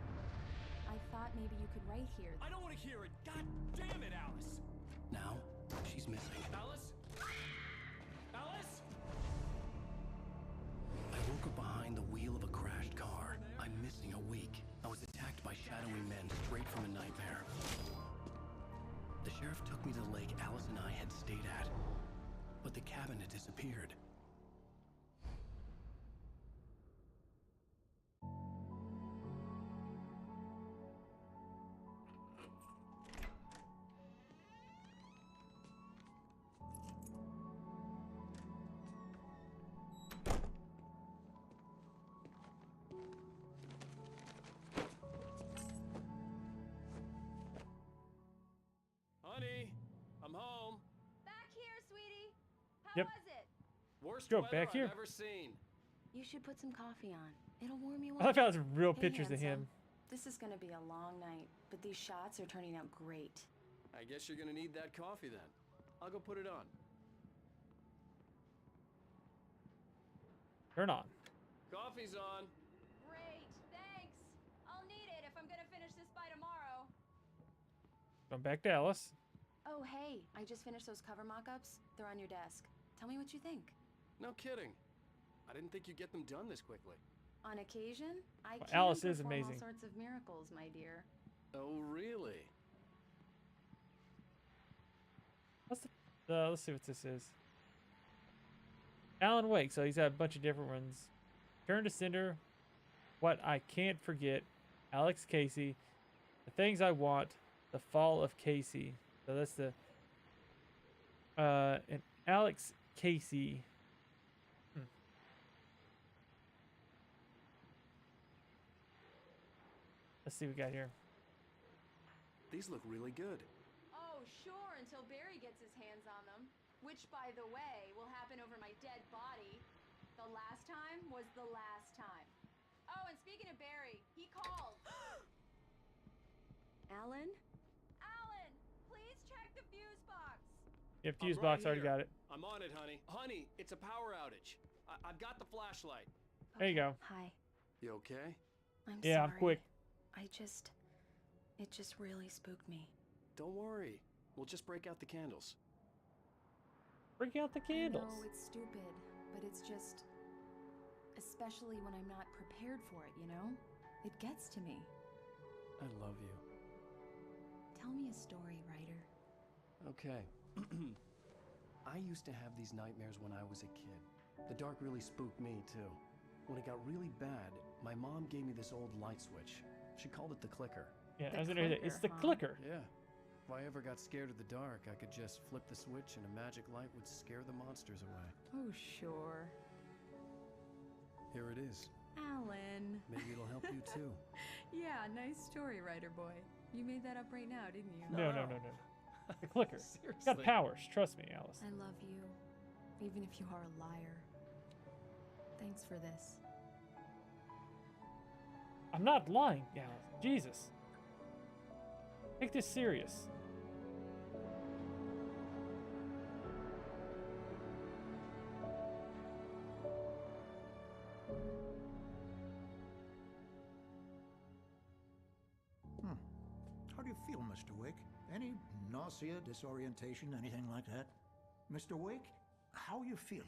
I thought maybe you could write here. I don't want to hear it. God damn it, Alice. Now, she's missing. Alice? Alice? I woke up behind the wheel of a crashed car. I'm missing a week. I was attacked by shadowy men straight from a nightmare. The sheriff took me to the lake Alice and I had stayed at. But the cabin had disappeared. Honey, I'm home. Back here, sweetie. How Yep. was it? Worst Go weather back here. I've ever seen. You should put some coffee on. It'll warm you I up. found some real Hey, pictures of him. handsome. This is gonna be a long night, but these shots are turning out great. I guess you're gonna need that coffee then. I'll go put it on. Turn on. Coffee's on. Great, thanks. I'll need it if I'm gonna finish this by tomorrow. Come back to Alice. Oh, hey, I just finished those cover mock-ups. They're on your desk. Tell me what you think. No kidding. I didn't think you'd get them done this quickly. On occasion, I Well, can Alice is perform amazing. all sorts of miracles, my dear. Oh, really? Let's see what this is. Alan Wake. So he's had a bunch of different ones. Turn to Cinder. What I Can't Forget. Alex Casey. The Things I Want. The Fall of Casey. So that's the and Alex Casey. Let's see what we got here. These look really good. Oh, sure, until Barry gets his hands on them. Which, by the way, will happen over my dead body. The last time was the last time. Oh, and speaking of Barry, he called. Alan? Alan, please check the fuse box. Yeah, fuse box, already got it. I'm on it, honey. Honey, it's a power outage. I've got the flashlight. There you go. Hi. You okay? I'm Yeah, sorry. I'm quick. It just really spooked me. Don't worry. We'll just break out the candles. Break out the candles. I know it's stupid, but it's just... Especially when I'm not prepared for it, you know? It gets to me. I love you. Tell me a story, writer. Okay. I used to have these nightmares when I was a kid. The dark really spooked me, too. When it got really bad, my mom gave me this old light switch. She called it the clicker. Yeah, I was gonna say, it's the clicker. Yeah. If I ever got scared of the dark, I could just flip the switch and a magic light would scare the monsters away. Oh, sure. Here it is. Alan. Maybe it'll help you, too. Yeah, nice story, writer boy. You made that up right now, didn't you? No. The clicker. It's got powers. Trust me, Alice. I love you, even if you are a liar. Thanks for this. I'm not lying, Alice. Jesus. Take this serious. How do you feel, Mr. Wake? Any nausea, disorientation, anything like that? Mr. Wake, how are you feeling?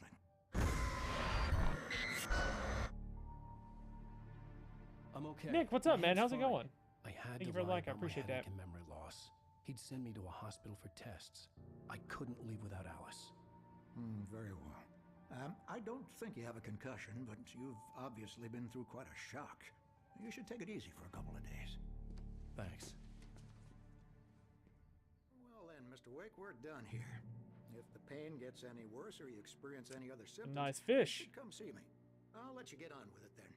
I'm okay. Nick, what's up, man? How's it going? I had Thank you to for the lie like. I about my appreciate that. headache and memory loss. He'd send me to a hospital for tests. I couldn't leave without Alice. Very well. I don't think you have a concussion, but you've obviously been through quite a shock. You should take it easy for a couple of days. Thanks. Well then, Mr. Wake, we're done here. If the pain gets any worse or you experience any other symptoms, Nice fish. you should come see me. I'll let you get on with it then.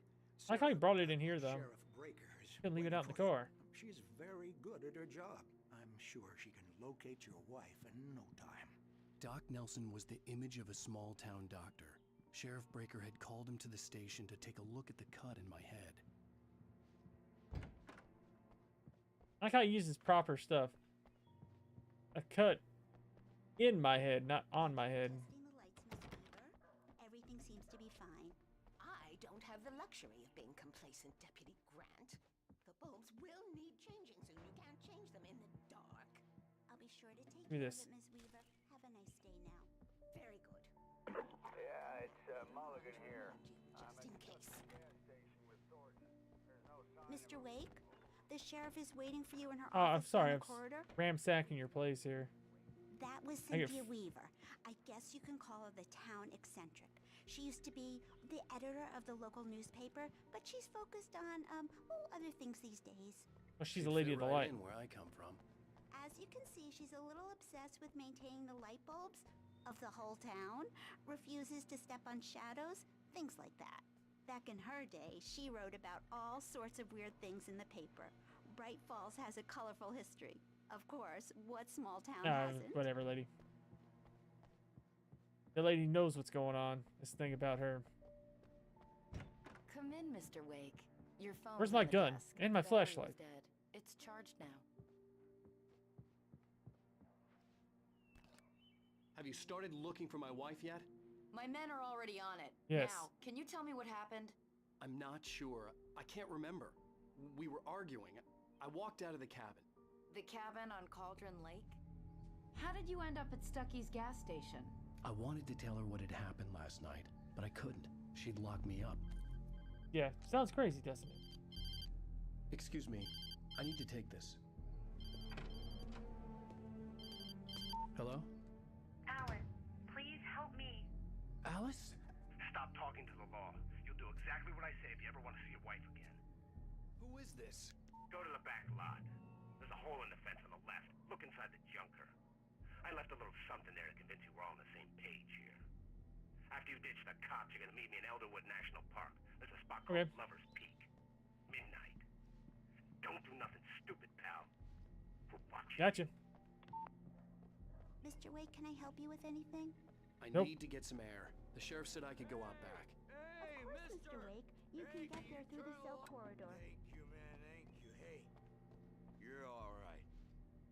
I like how he brought it in here, though. Sheriff Breaker's Couldn't leave it out in the waiting for car. you. She's very good at her job. I'm sure she can locate your wife in no time. Doc Nelson was the image of a small-town doctor. Sheriff Breaker had called him to the station to take a look at the cut in my head. I like how he uses proper stuff. A cut in my head, not on my head. Everything seems to be fine. I don't have the luxury of being complacent, Deputy Grant. The bulbs will need changing soon. You can't change them in the dark. I'll be sure to take Give me care this. of it, Ms. Weaver. Have a nice day now. Very good. Yeah, it's Mulligan here. Just in case. Mr. Wake, the sheriff is waiting for you in her Oh, I'm office sorry. down I'm the corridor. ransacking your place here. That was I get Cynthia Weaver. I guess you can call her the town eccentric. She used to be the editor of the local newspaper, but she's focused on, other things these days. Well, she's She'd a lady fit of the right light. in where I come from. As you can see, she's a little obsessed with maintaining the light bulbs of the whole town, refuses to step on shadows, things like that. Back in her day, she wrote about all sorts of weird things in the paper. Bright Falls has a colorful history. Of course, what small town hasn't? Whatever, lady. The lady knows what's going on. This thing about her. Come in, Mr. Wake. Your phone. Where's my gun? And my flashlight? Dead. It's charged now. Have you started looking for my wife yet? My men are already on it. Yes. Now, can you tell me what happened? I'm not sure. I can't remember. We were arguing. I walked out of the cabin. The cabin on Cauldron Lake? How did you end up at Stucky's gas station? I wanted to tell her what had happened last night, but I couldn't. She'd lock me up. Yeah, sounds crazy, doesn't it? Excuse me. I need to take this. Hello? Alan, please help me. Alice? Stop talking to the law. You'll do exactly what I say if you ever want to see your wife again. Who is this? Go to the back lot. There's a hole in the fence on the left. Look inside the junker. I left a little something there to convince you we're all on the same page here. After you ditch the cops, you're gonna meet me in Elderwood National Park. There's a spot called Lover's Peak. Midnight. Don't do nothing stupid, pal. We'll watch you. Gotcha. Mr. Wake, can I help you with anything? I Nope. need to get some air. The sheriff said I could go out back. Of course, Mr. Wake. You can get there through the cell corridor. Thank you, man. Thank you. Hey, you're all right.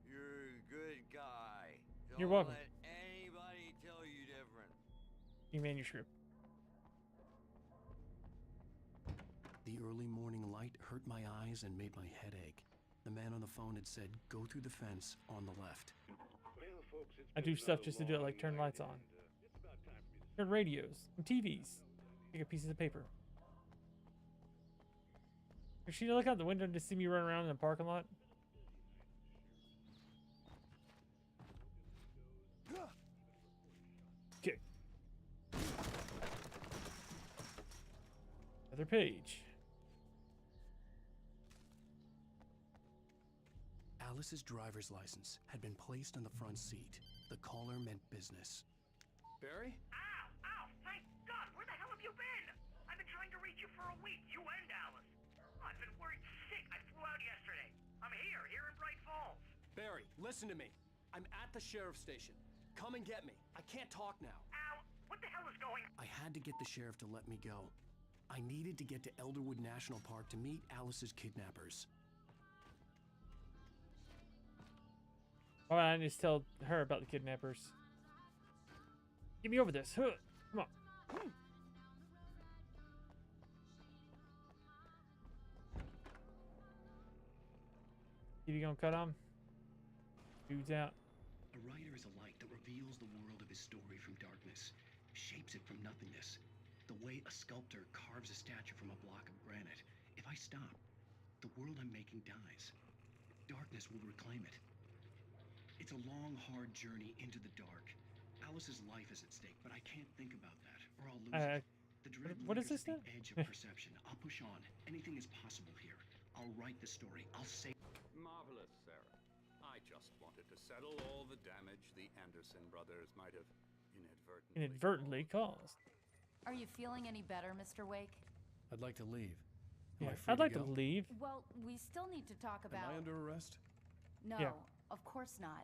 You're a good guy. You're Don't welcome. let anybody tell you different. New manuscript. The early morning light hurt my eyes and made my head ache. The man on the phone had said, go through the fence on the left. I do stuff just to do it, like turn lights on. Turn radios and TVs. Pick up pieces of paper. Does she look out the window to see me run around in the parking lot? Okay. Another page. Alice's driver's license had been placed on the front seat. The caller meant business. Barry? Ow! Ow! Thank God! Where the hell have you been? I've been trying to reach you for a week, you and Alice. I've been worried sick. I flew out yesterday. I'm here in Bright Falls. Barry, listen to me. I'm at the sheriff's station. Come and get me. I can't talk now. Al, what the hell is going on? I had to get the sheriff to let me go. I needed to get to Elderwood National Park to meet Alice's kidnappers. Alright, I need to tell her about the kidnappers. Get me over this. Huh. Come on. You gonna cut on? Dude's out. A writer is a light that reveals the world of his story from darkness, shapes it from nothingness. The way a sculptor carves a statue from a block of granite. If I stop, the world I'm making dies. Darkness will reclaim it. It's a long, hard journey into the dark. Alice's life is at stake, but I can't think about that, or I'll lose it. The dread what is lingers this at then? the edge of perception. I'll push on. Anything is possible here. I'll write the story. I'll say... Marvelous, Sarah. I just wanted to settle all the damage the Anderson brothers might have Inadvertently caused. Are you feeling any better, Mr. Wake? I'd like to leave. Yeah, I'd like to leave. Well, we still need to talk about... Am I under arrest? No, Yeah. of course not.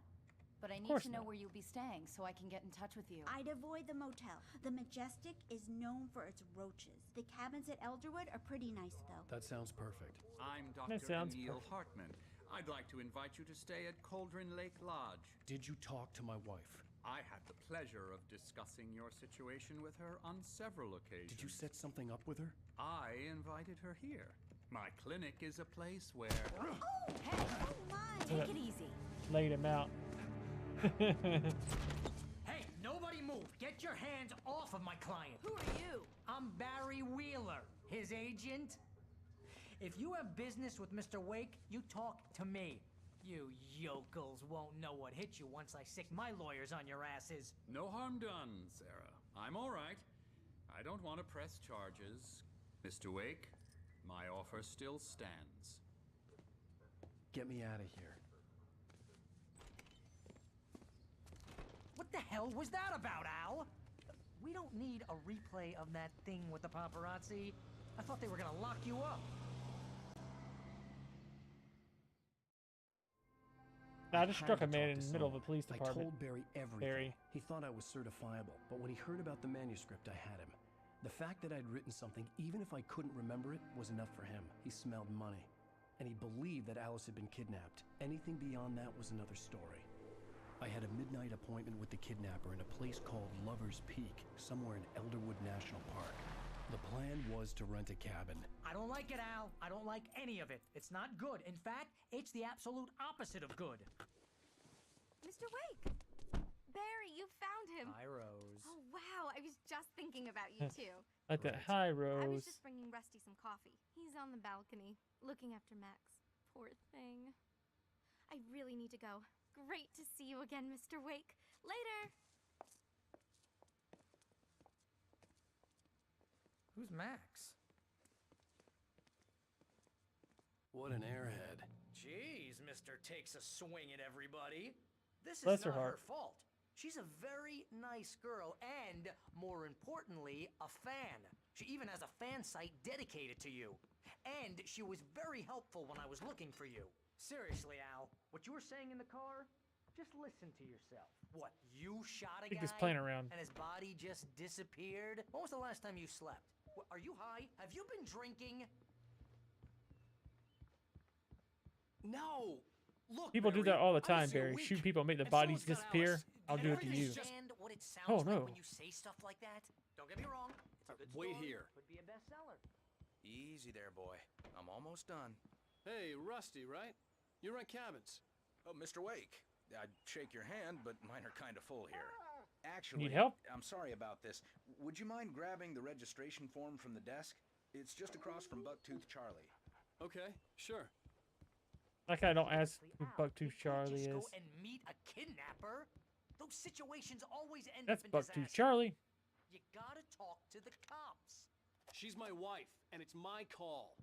But I need course to know not. where you'll be staying so I can get in touch with you. I'd avoid the motel. The Majestic is known for its roaches. The cabins at Elderwood are pretty nice, though. That sounds perfect. I'm That Dr. sounds Emil perfect. Hartman. I'd like to invite you to stay at Cauldron Lake Lodge. Did you talk to my wife? I had the pleasure of discussing your situation with her on several occasions. Did you set something up with her? I invited her here. My clinic is a place where... Oh, hey! Oh, my! Take it easy. Laid him out. Hey, nobody move. Get your hands off of my client. Who are you? I'm Barry Wheeler, his agent. If you have business with Mr. Wake, you talk to me. You yokels won't know what hit you once I sick my lawyers on your asses. No harm done, Sarah. I'm all right. I don't want to press charges. Mr. Wake, my offer still stands. Get me out of here. What the hell was that about, Al? We don't need a replay of that thing with the paparazzi. I thought they were gonna lock you up. I just had struck to a man talk in to the middle of a someone. police I department. told Barry everything. Barry. He thought I was certifiable, but when he heard about the manuscript, I had him. The fact that I'd written something, even if I couldn't remember it, was enough for him. He smelled money. And he believed that Alice had been kidnapped. Anything beyond that was another story. I had a midnight appointment with the kidnapper in a place called Lover's Peak, somewhere in Elderwood National Park. The plan was to rent a cabin. I don't like it, Al. I don't like any of it. It's not good. In fact, it's the absolute opposite of good. Mr. Wake! Barry, you found him! Hi, Rose. Oh, wow. I was just thinking about you, too. Like that. Hi, I was Rose. just bringing Rusty some coffee. He's on the balcony, looking after Max. Poor thing. I really need to go. Great to see you again, Mr. Wake. Later! Who's Max? What an airhead. Jeez, Mr. Takes a swing at everybody. This Bless is her not her heart. fault. She's a very nice girl and, more importantly, a fan. She even has a fan site dedicated to you. And she was very helpful when I was looking for you. Seriously, Al, what you were saying in the car? Just listen to yourself. What, you shot a think guy? he's playing around. And his body just disappeared? When was the last time you slept? Are you high? Have you been drinking? No! Look, People do Barry, that all the I time, was here a Barry. week, Shoot people, make the and bodies someone's got disappear. Alice. I'll do it to you. Understand what it sounds Oh, like no. when you say stuff like that? Don't get me wrong. It's a good Wait story. here. Could be a bestseller. Easy there, boy. I'm almost done. Hey, Rusty, right? You rent cabins. Oh, Mr. Wake. I'd shake your hand, but mine are kind of full here. Actually, Need help? I'm sorry about this. Would you mind grabbing the registration form from the desk? It's just across from Bucktooth Charlie. Okay, sure. Like I don't ask who Bucktooth Charlie Just is. go and meet a kidnapper? Those situations always end That's up in Bucktooth disaster. Charlie. You gotta talk to the cops. She's my wife, and it's my call.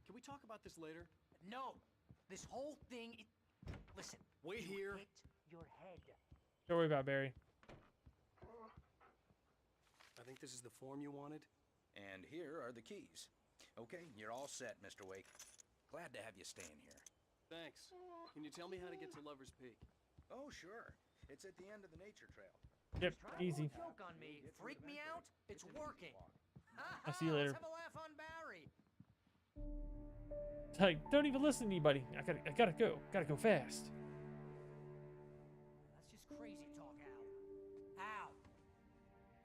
Can we talk about this later? No. This whole thing... Listen. Wait you here. hit your head. Don't worry about it, Barry. I think this is the form you wanted. And here are the keys. Okay, you're all set, Mr. Wake. Glad to have you staying here. Thanks. Can you tell me how to get to Lover's Peak? Oh, sure. It's at the end of the nature trail. Yep, easy. Joke on me. Freak me out? It's working. I'll see you later. Let's have a laugh on Barry. It's like, don't even listen to anybody. I gotta go. Gotta go fast. That's just crazy talk, Al. Al.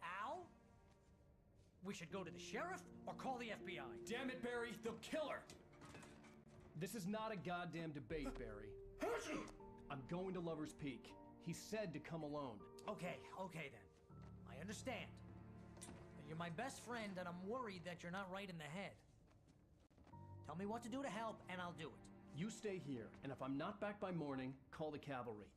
Al? We should go to the sheriff or call the FBI. Damn it, Barry, they'll kill her! This is not a goddamn debate, Barry. I'm going to Lover's Peak. He said to come alone. Okay then. I understand. You're my best friend, and I'm worried that you're not right in the head. Tell me what to do to help, and I'll do it. You stay here, and if I'm not back by morning, call the cavalry.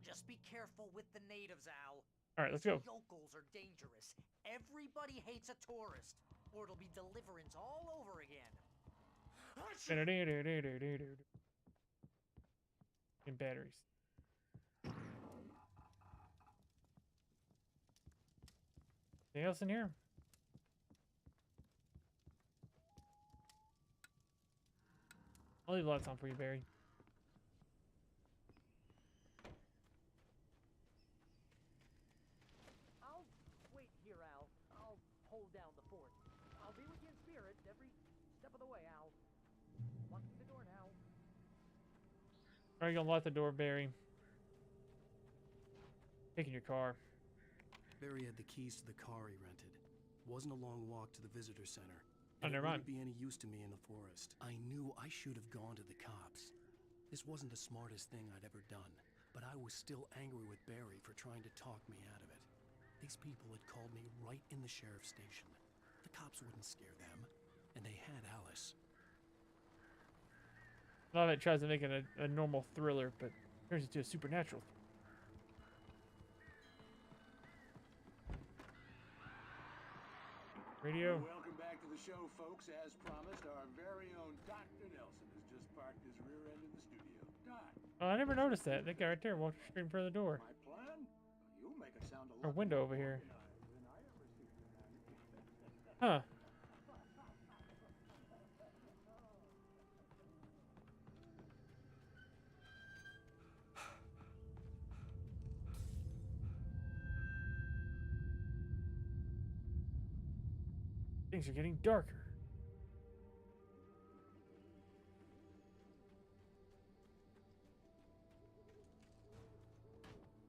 Just be careful with the natives, Al. All right, let's go. Yokels are dangerous. Everybody hates a tourist, or it'll be deliverance all over again. And batteries. Anything else in here? I'll leave lights on for you, Barry. I'll wait here, Al. I'll hold down the fort. I'll be with you in spirit every step of the way, Al. Walk through the door now. Are you gonna lock the door, Barry? Taking your car. Barry had the keys to the car he rented. Wasn't a long walk to the visitor center. Oh, And it never mind. wouldn't be any use to me in the forest. I knew I should have gone to the cops. This wasn't the smartest thing I'd ever done, but I was still angry with Barry for trying to talk me out of it. These people had called me right in the sheriff's station. The cops wouldn't scare them, and they had Alice. A lot of it tries to make it a normal thriller, but turns into a supernatural. Radio. Welcome back to the show, folks. As promised, our very own Dr. Nelson has just parked his rear end in the studio. Doc. Oh, I never noticed that. That guy right there walked straight in front of the door. My plan? You make it sound a Or lot window over here. Huh. Things are getting darker.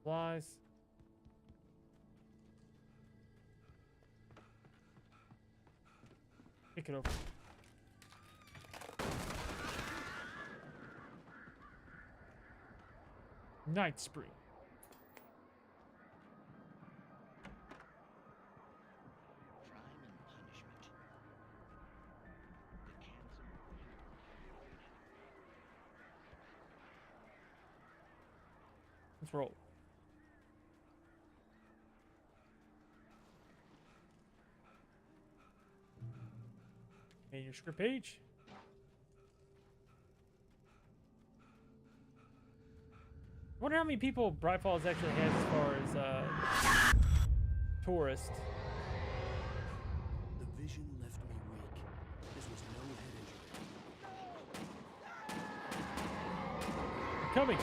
Flies. Pick it open. Night Spring. Let's roll. Manuscript page. I wonder how many people Bright Falls actually has as far as tourists. The vision left coming.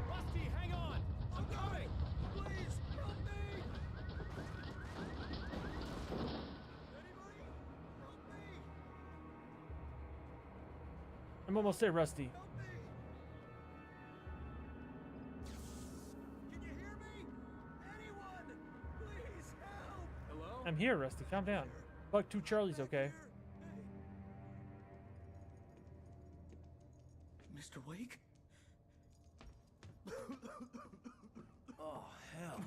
Rusty, hang on! I'm coming! Please, help me! I'm almost there, Rusty. Hello? I'm here, Rusty. Calm down. Buck-Tooth Charlie's okay. Mr. Wake? Oh, hell.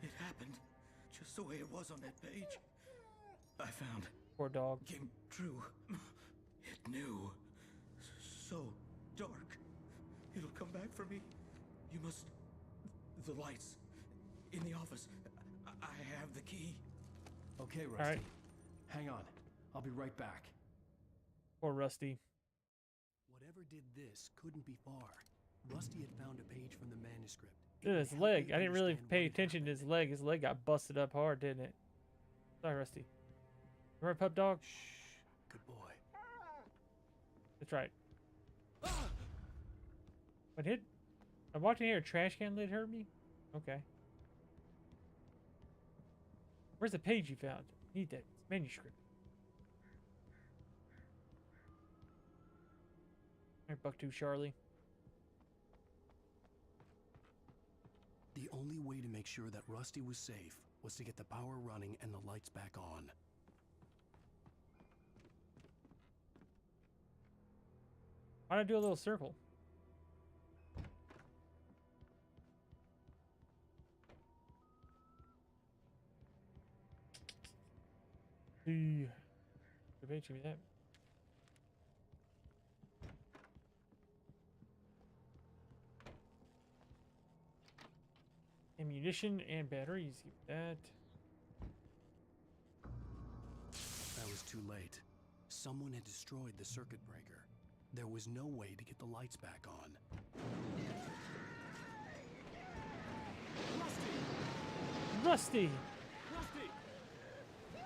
It happened just the way it was on that page. I found. Poor dog. Came true. It knew. So dark. It'll come back for me. You must. The lights. In the office. I have the key. Okay, Rusty. All right. Hang on. I'll be right back. Poor Rusty. Whatever did this couldn't be far. Rusty had found a page from the manuscript. Dude, his leg. I didn't really pay attention to his leg. His leg got busted up hard, didn't it? Sorry, Rusty. You right, pup dog? Shh. Good boy. That's right. What hit? I'm watching here. A trash can lid hurt me? Okay. Where's the page you found? Need that manuscript. Alright, Buck-Tooth Charlie. The only way to make sure that Rusty was safe was to get the power running and the lights back on. Why'd I do a little circle? The page, give me that. Ammunition and batteries, give me that. That was too late. Someone had destroyed the circuit breaker. There was no way to get the lights back on. Rusty! Rusty! The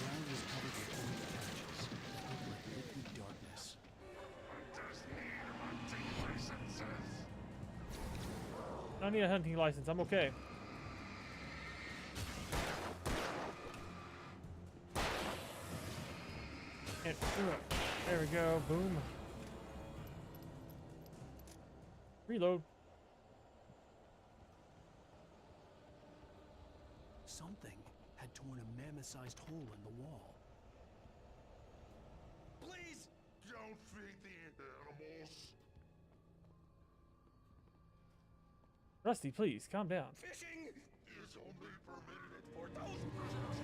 ground was covered with orange patches. It looked like liquid darkness. I don't need a hunting license. I'm okay. And, there we go. Boom. Reload. Something had torn a mammoth-sized hole in the wall. Please don't feed the animals. Rusty, please, calm down. Fishing is only permitted at 4,000 prisoners.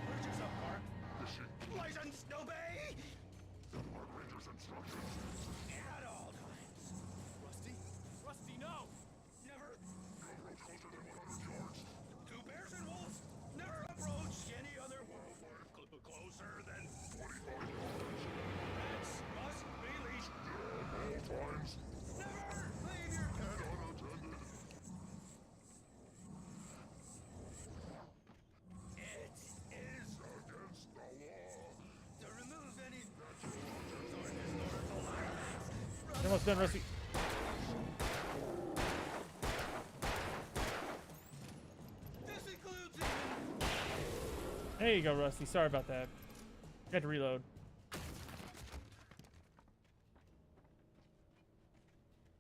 Where's your subpart? Fishing. License, no bay! The Park Ranger's instructions. At all times. Rusty? Rusty, no! Never! No approach closer than 100 yards. Two bears and wolves! Never approach any other wildlife closer than 45 yards. Pets must be leashed. At all times. Never leave your And unattended. It is Against the law. to remove any natural objects or historical artifacts. You're almost done, Rusty. This includes even There you go, Rusty. Sorry about that. Had to reload.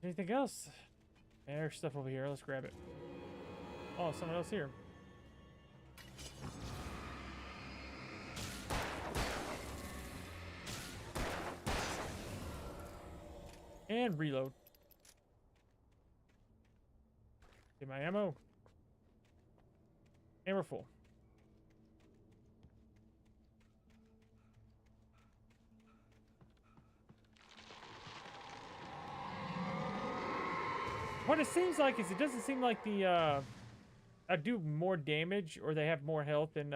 Anything else? There's stuff over here. Let's grab it. Oh, someone else here. And reload. Get my ammo. And we're full. What it seems like is it doesn't seem like the I do more damage or they have more health than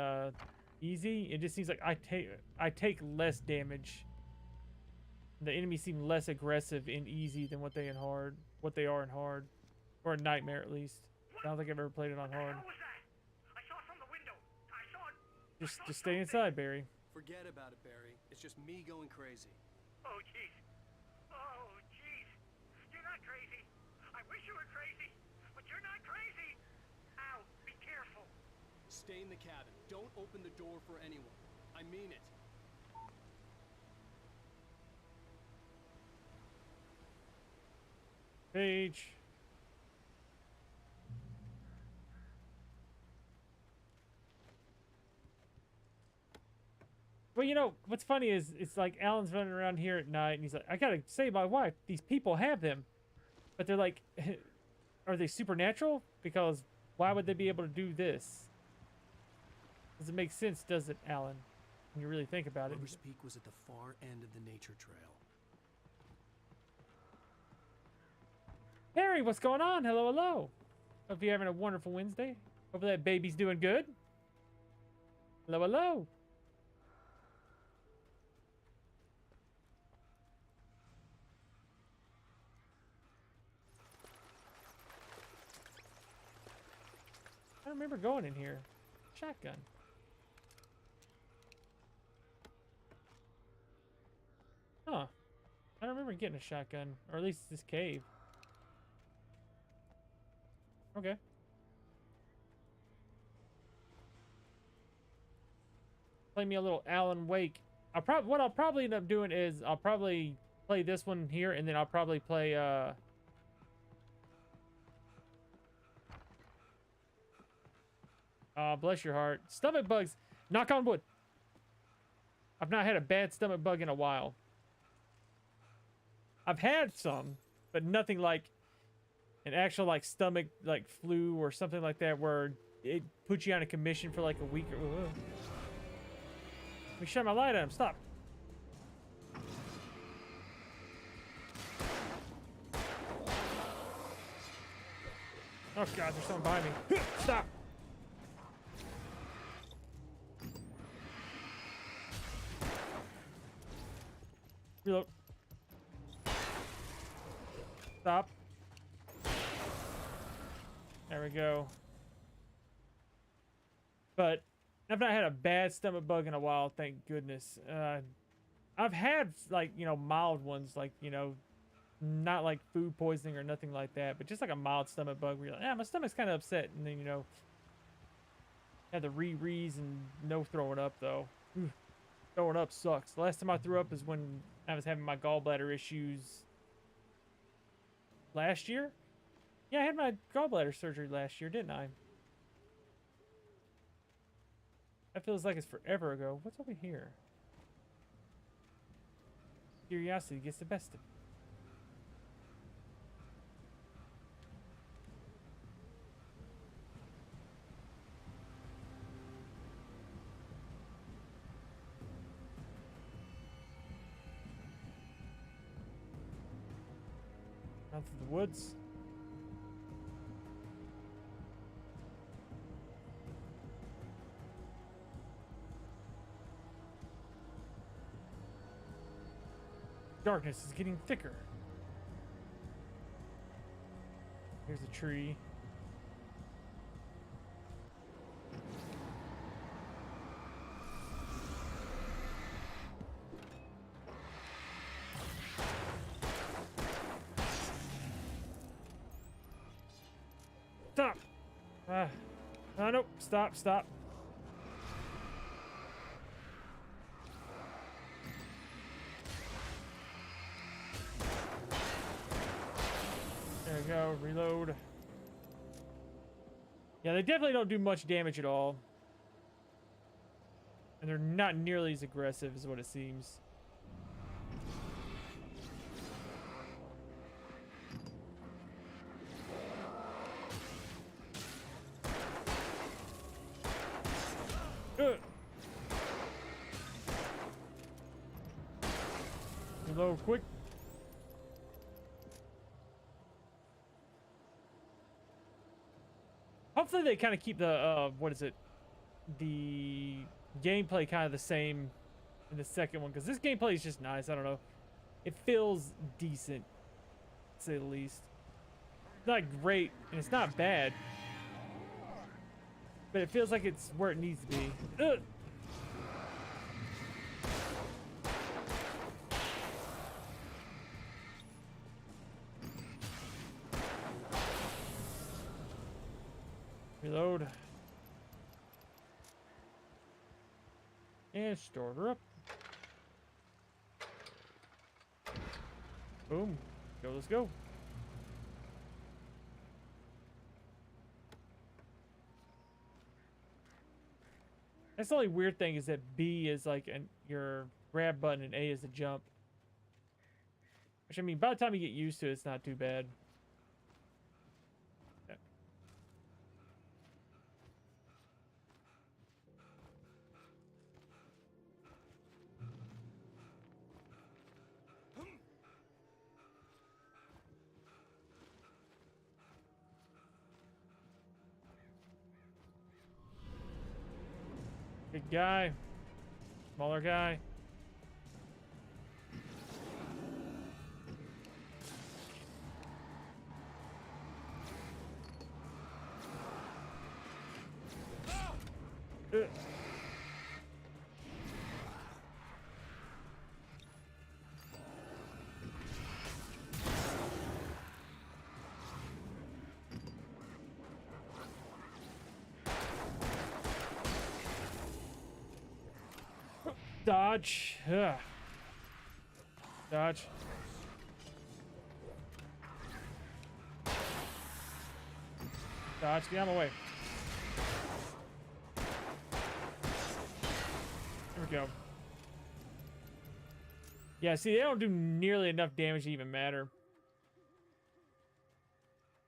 easy. It just seems like I take less damage. The enemies seem less aggressive in easy than what they are in hard, or in nightmare at least. I don't think I've ever played it on hard. What was that? I saw it from the window. I saw it. Just stay inside, Barry. Forget about it, Barry. It's just me going crazy. Oh, jeez. Oh, not crazy. I wish you were crazy, but you're not crazy. Ow, be careful. Stay in the cabin. Don't open the door for anyone. I mean it. Page. Well, you know, what's funny is it's like Alan's running around here at night and he's like, I gotta save my wife. These people have them. But they're like, are they supernatural? Because why would they be able to do this? Does it make sense, does it, Alan? When you really think about it. Rubber's Peak was at the far end of the nature trail. Harry, what's going on? Hello, hello. Hope you're having a wonderful Wednesday. Hope that baby's doing good. Hello, hello. I don't remember going in here. Shotgun. Huh. I don't remember getting a shotgun. Or at least this cave. Okay. Play me a little Alan Wake. What I'll probably end up doing is I'll probably play this one here and then I'll probably play bless your heart. Stomach bugs. Knock on wood. I've not had a bad stomach bug in a while. I've had some, but nothing like an actual like stomach like flu or something like that where it puts you on a commission for like a week or Let me shine my light at him. Stop. Oh god, there's someone behind me. Stop. Reload. Stop. There we go. But I've not had a bad stomach bug in a while, thank goodness. I've had like, you know, mild ones, like, you know, not like food poisoning or nothing like that, but just like a mild stomach bug where you're like, my stomach's kind of upset, and then, you know, had the rees and no throwing up though. Ooh, throwing up sucks. The last time I threw up is when I was having my gallbladder issues last year. Yeah, I had my gallbladder surgery last year, didn't I? That feels like it's forever ago. What's over here? Curiosity gets the best of me. Out through the woods. Darkness is getting thicker. Here's a tree. Stop! Nope. Stop, stop. There we go, reload. Yeah, they definitely don't do much damage at all. And they're not nearly as aggressive as what it seems. Reload quick. Hopefully they kind of keep the, what is it? The gameplay kind of the same in the second one. Because this gameplay is just nice. I don't know. It feels decent, to say the least. It's not great, and it's not bad. But it feels like it's where it needs to be. Ugh. Reload. And start her up. Boom. Go, let's go. That's the only weird thing is that B is like your grab button and A is the jump. Which I mean, by the time you get used to it, it's not too bad. Yeah. Big guy, smaller guy. Dodge. Ugh. Dodge. Dodge. Get out of my way. There we go. Yeah, see, they don't do nearly enough damage to even matter.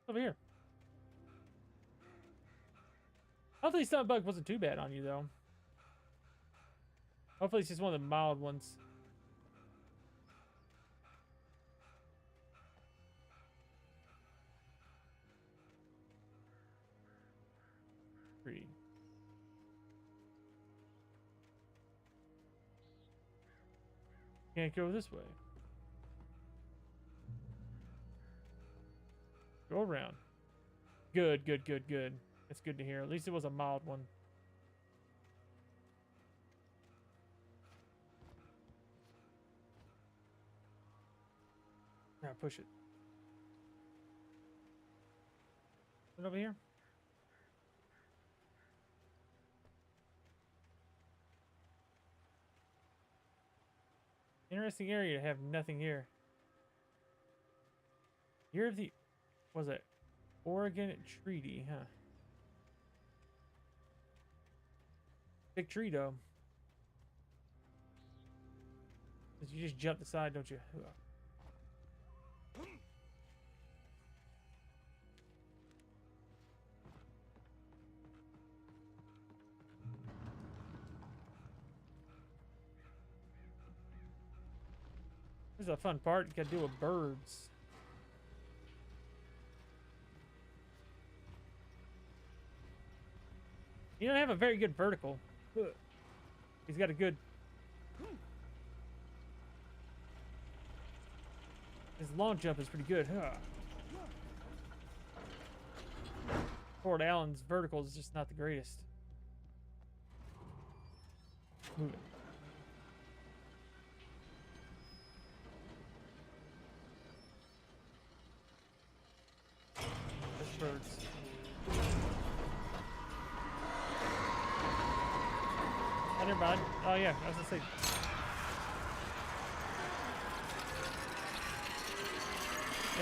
Over here. Hopefully, Stun Bug wasn't too bad on you, though. Hopefully it's just one of the mild ones. Three. Can't go this way. Go around. Good, good, good, good. That's good to hear. At least it was a mild one. Yeah, push it. Put it over here. Interesting area to have nothing here. Year of the... was it? Oregon Treaty, huh? Big tree, though. You just jump the side, don't you? This is a fun part. You gotta deal with birds. You don't have a very good vertical. He's got a good... his long jump is pretty good. Ford Allen's vertical is just not the greatest. Move it. Birds. Oh, never mind. Oh yeah, I was gonna say.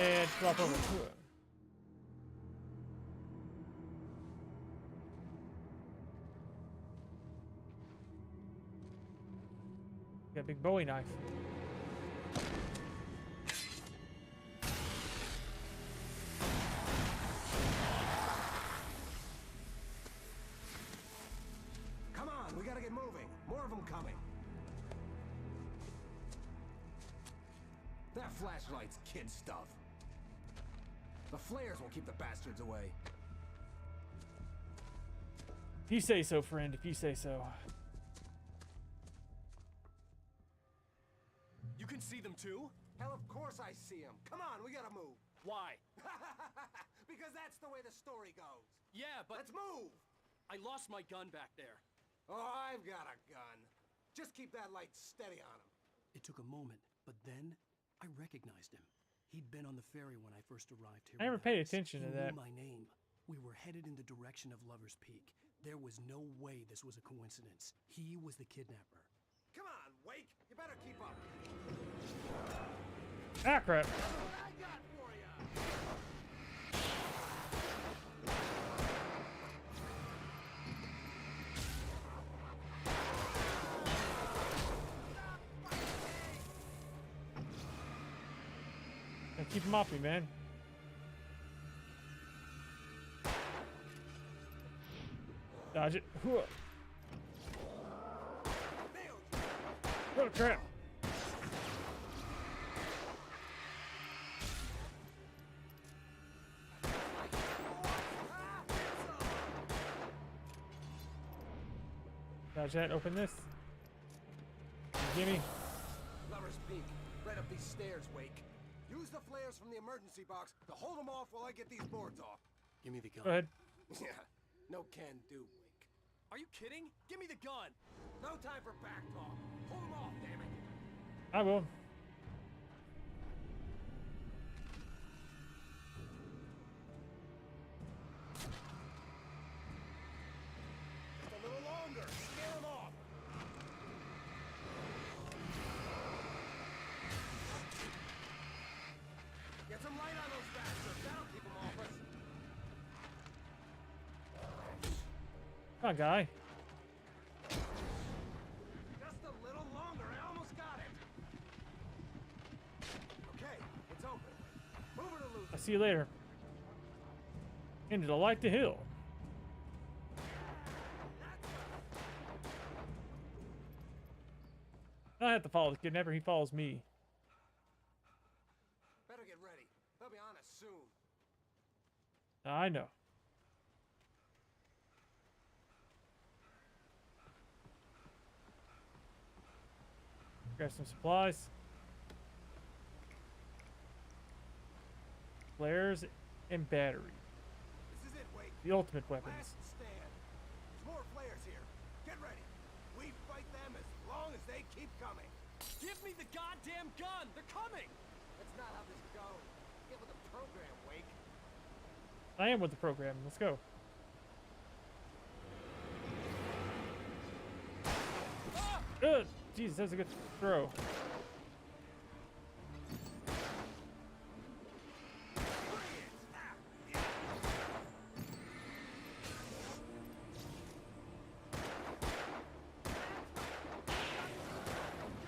And drop over. Got a big Bowie knife. We gotta get moving. More of them coming. That flashlight's kid stuff. The flares will keep the bastards away. If you say so, friend. If you say so. You can see them too? Hell, of course I see them. Come on, we gotta move. Why? Because that's the way the story goes. Yeah, but... let's move! I lost my gun back there. Oh, I've got a gun. Just keep that light steady on him. It took a moment, but then I recognized him. He'd been on the ferry when I first arrived here. I never paid attention to that. He knew my name. We were headed in the direction of Lover's Peak. There was no way this was a coincidence. He was the kidnapper. Come on, Wake! You better keep up! Ah, crap. That's what I got for ya! Gotta keep him off me, man. Dodge it. Oh, crap. Dodge that. Open this. Gimme. Lover's Peak. Right up these stairs, Wake. Use the flares from the emergency box to hold them off while I get these boards off. Give me the gun. Go ahead. Yeah, no can do, Wake. Are you kidding? Give me the gun. No time for back talk. Hold them off, damn it. I will. Just a little longer. Scare them off. Get some light on those bastards. That'll keep them off us. Come on, guy. Just a little longer. I almost got it. Okay, it's open. Move it or lose I'll see you later. Into the light the hill. I have to follow the kidnapper. He follows me. Better get ready. They'll be on us soon. I know. Grab some supplies. Flares and battery. This is it, Wake. The ultimate weapons. Last stand. There's more flares here. Get ready. We fight them as long as they keep coming. Give me the goddamn gun. They're coming. That's not how this goes. Get with the program, Wake. I am with the program. Let's go. Ugh! Jesus, that's a good throw.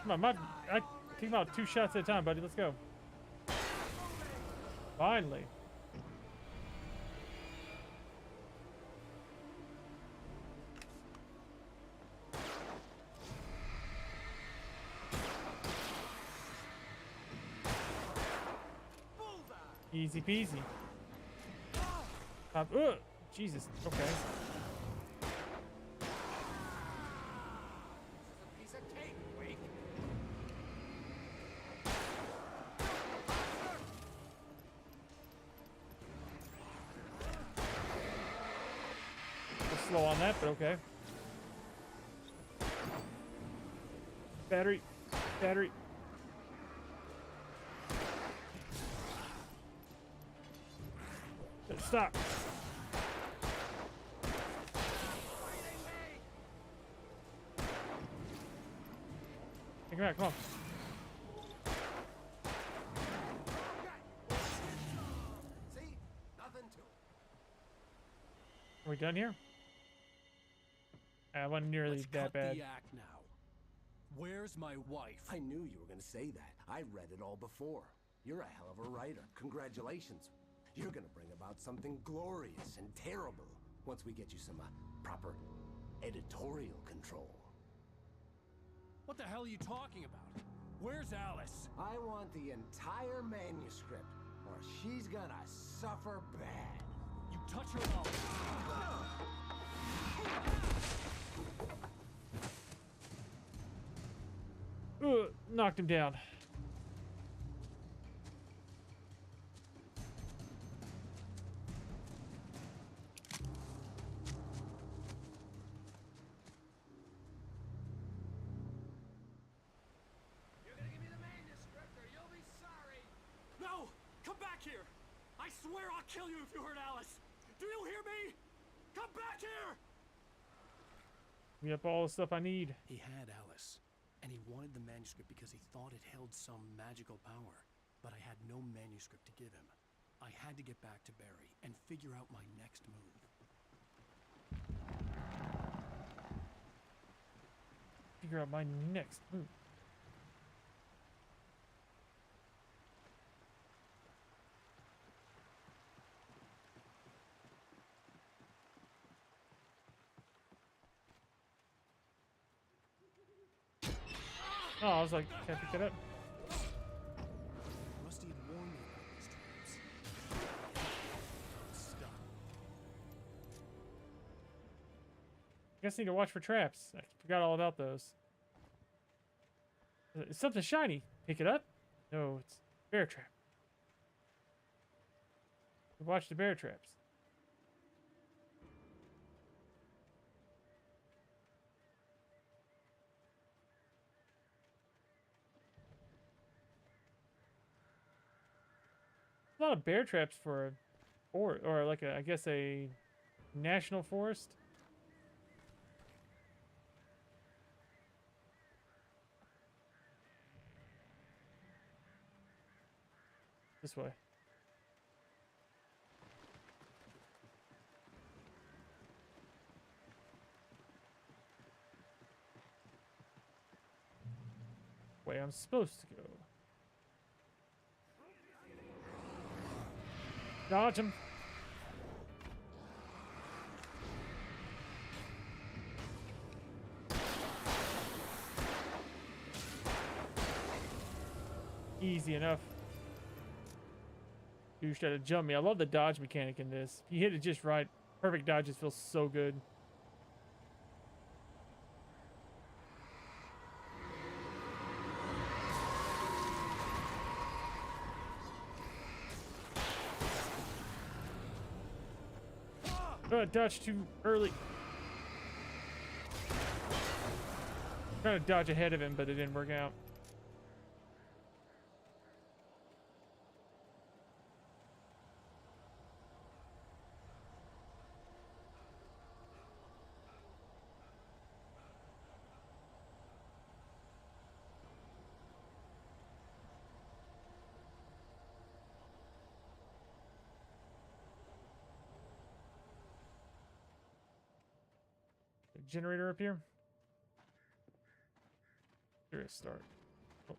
Come on, I take him out 2 shots at a time, buddy. Let's go. Finally. Easy peasy. Jesus. Okay. Piece of cake, Wake. Slow on that, but okay. Battery. Battery. Stop. Take him out, come on. See? Nothing to it. Are we done here? I wasn't nearly Let's that cut bad. the act now. Where's my wife? I knew you were going to say that. I read it all before. You're a hell of a writer. Congratulations. You're going to bring about something glorious and terrible once we get you some proper editorial control. What the hell are you talking about? Where's Alice? I want the entire manuscript, or she's gonna suffer bad. You touch her up. Knocked him down. No! Come back here! I swear I'll kill you if you hurt Alice! Do you hear me? Come back here! We have all the stuff I need. He had Alice, and he wanted the manuscript because he thought it held some magical power. But I had no manuscript to give him. I had to get back to Barry and figure out my next move. Figure out my next move. Oh, I was like, can't pick it up. Rusty had warned me about these traps. I'm stuck. I guess I need to watch for traps. I forgot all about those. It's something shiny. Pick it up? No, it's bear trap. Watch the bear traps. A lot of bear traps for a or like a, I guess a national forest. This way. Way I'm supposed to go. Dodge him. Easy enough. Douche tried to jump me. I love the dodge mechanic in this. If you hit it just right, perfect dodges feel so good. Dodge too early. Trying to dodge ahead of him, but it didn't work out. Generator up here. Here is start. Oh.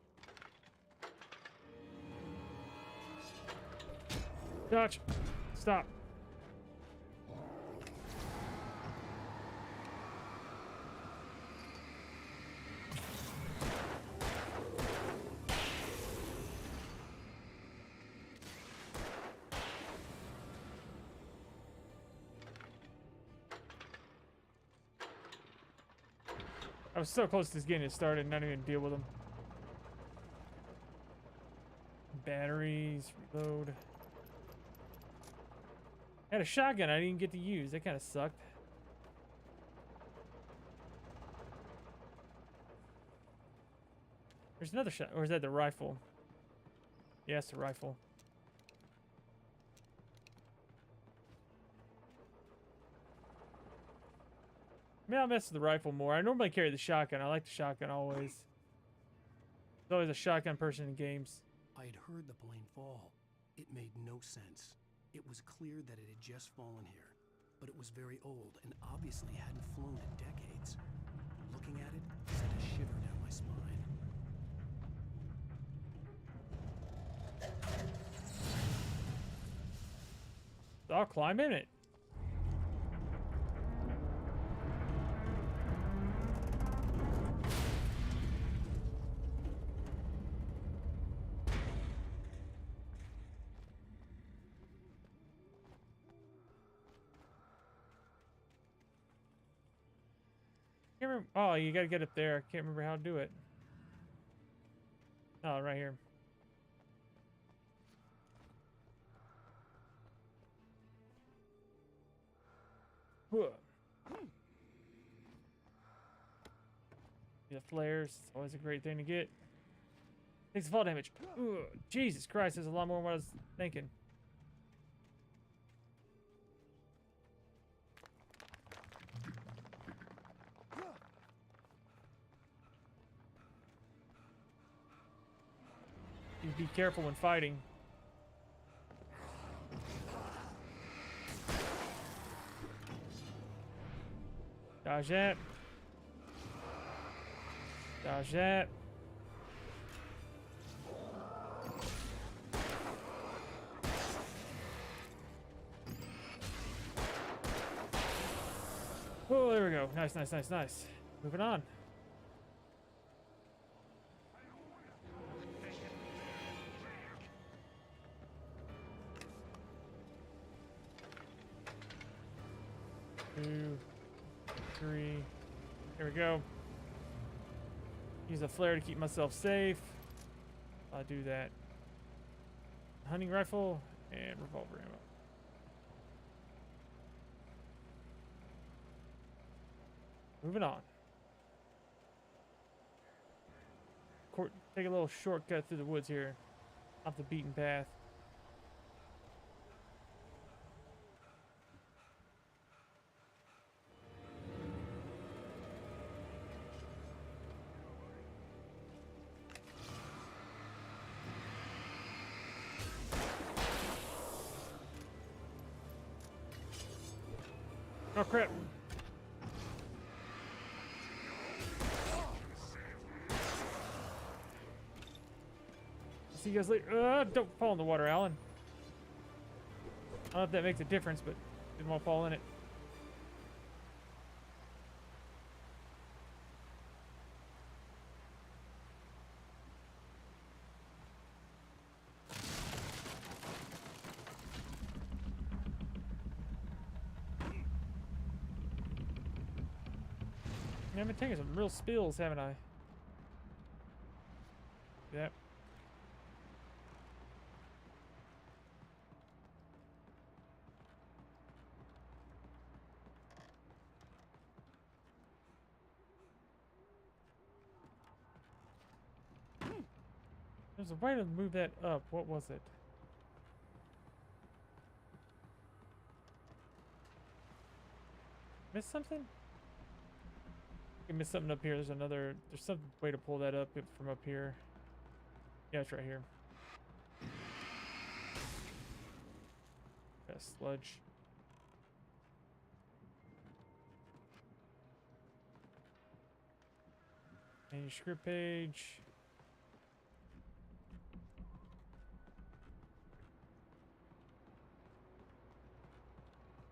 Dodge. Stop. I was so close to getting it started and not even deal with them. Batteries, reload. I had a shotgun I didn't get to use. That kind of sucked. There's another shot. Or is that the rifle? Yeah, it's the rifle. Maybe I'll mess with the rifle more. I normally carry the shotgun. I like the shotgun always. There's always a shotgun person in games. I had heard the plane fall. It made no sense. It was clear that it had just fallen here, but it was very old and obviously hadn't flown in decades. Looking at it sent a shiver down my spine. I'll climb in it. Can't remember. Oh, you gotta get up there. I can't remember how to do it. Oh, right here. The flares, it's always a great thing to get. Takes fall damage. Ugh, Jesus Christ, there's a lot more than what I was thinking. You be careful when fighting. Dodge that. Dodge that. Oh, there we go. Nice, nice, nice, nice. Moving on. Two, three. There we go. Use a flare to keep myself safe. I'll do that. Hunting rifle and revolver ammo. Moving on. Take a little shortcut through the woods here, off the beaten path. Oh crap. See you guys later. Don't fall in the water, Alan. I don't know if that makes a difference, but didn't want to fall in it. I've been taking some real spills, haven't I? Yep. There's a way to move that up. What was it? Missed something? I missed something up here. There's some way to pull that up from up here. Yeah, it's right here. Got sludge. Manuscript page.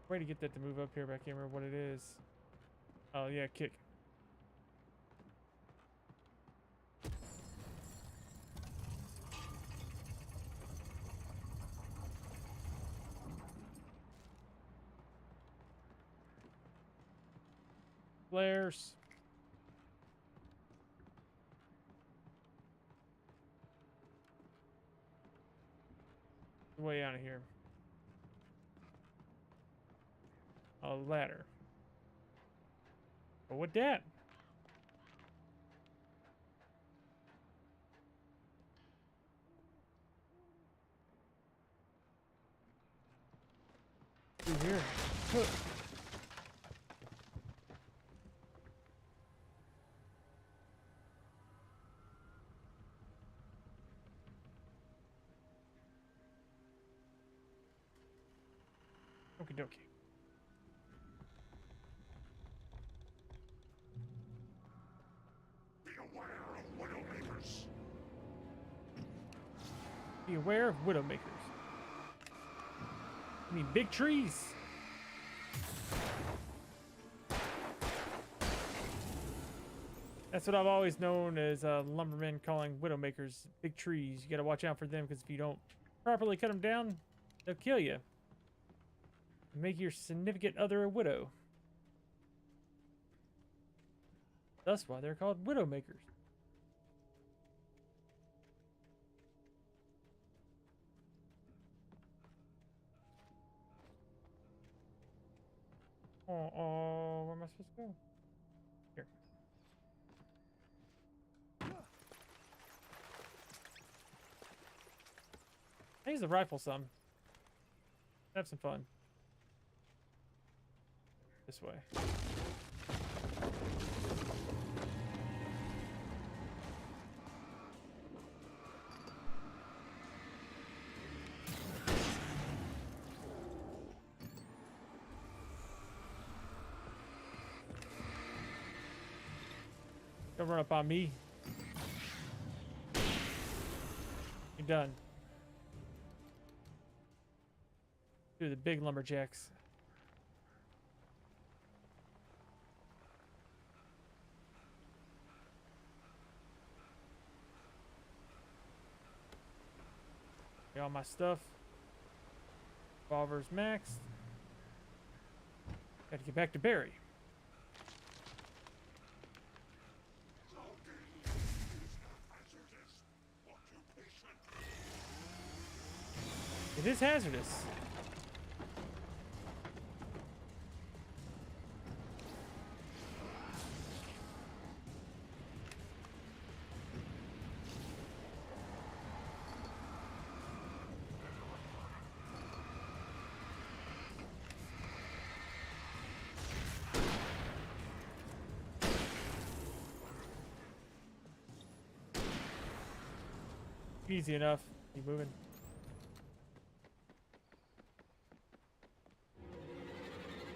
Way to get that to move up here, but I can't remember what it is. Oh yeah, kick. Flares. Way out of here. A ladder. But what that? Through here. Look. Okie dokie. Be aware of Widowmakers. I mean, big trees. That's what I've always known as lumbermen calling Widowmakers big trees. You gotta watch out for them because if you don't properly cut them down, they'll kill you. Make your significant other a widow. That's why they're called Widowmakers. Oh, where am I supposed to go? Here. I use the rifle some. Have some fun. This way. Don't run up on me. You're done. Do the big lumberjacks. Get all my stuff. Revolver's maxed. Gotta get back to Barry. It is hazardous. Easy enough. Keep moving.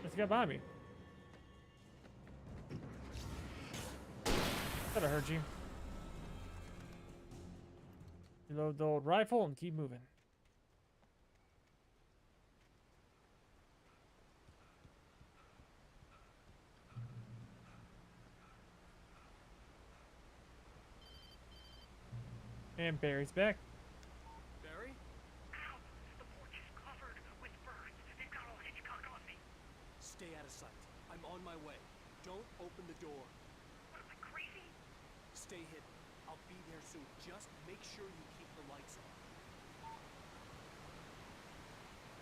Let's get by me. Thought I heard you. Reload the old rifle and keep moving. And Barry's back. Barry? Ow! The porch is covered with birds. They've got all Hitchcock on me. Stay out of sight. I'm on my way. Don't open the door. What am I, crazy? Stay hidden. I'll be there soon. Just make sure you keep the lights on.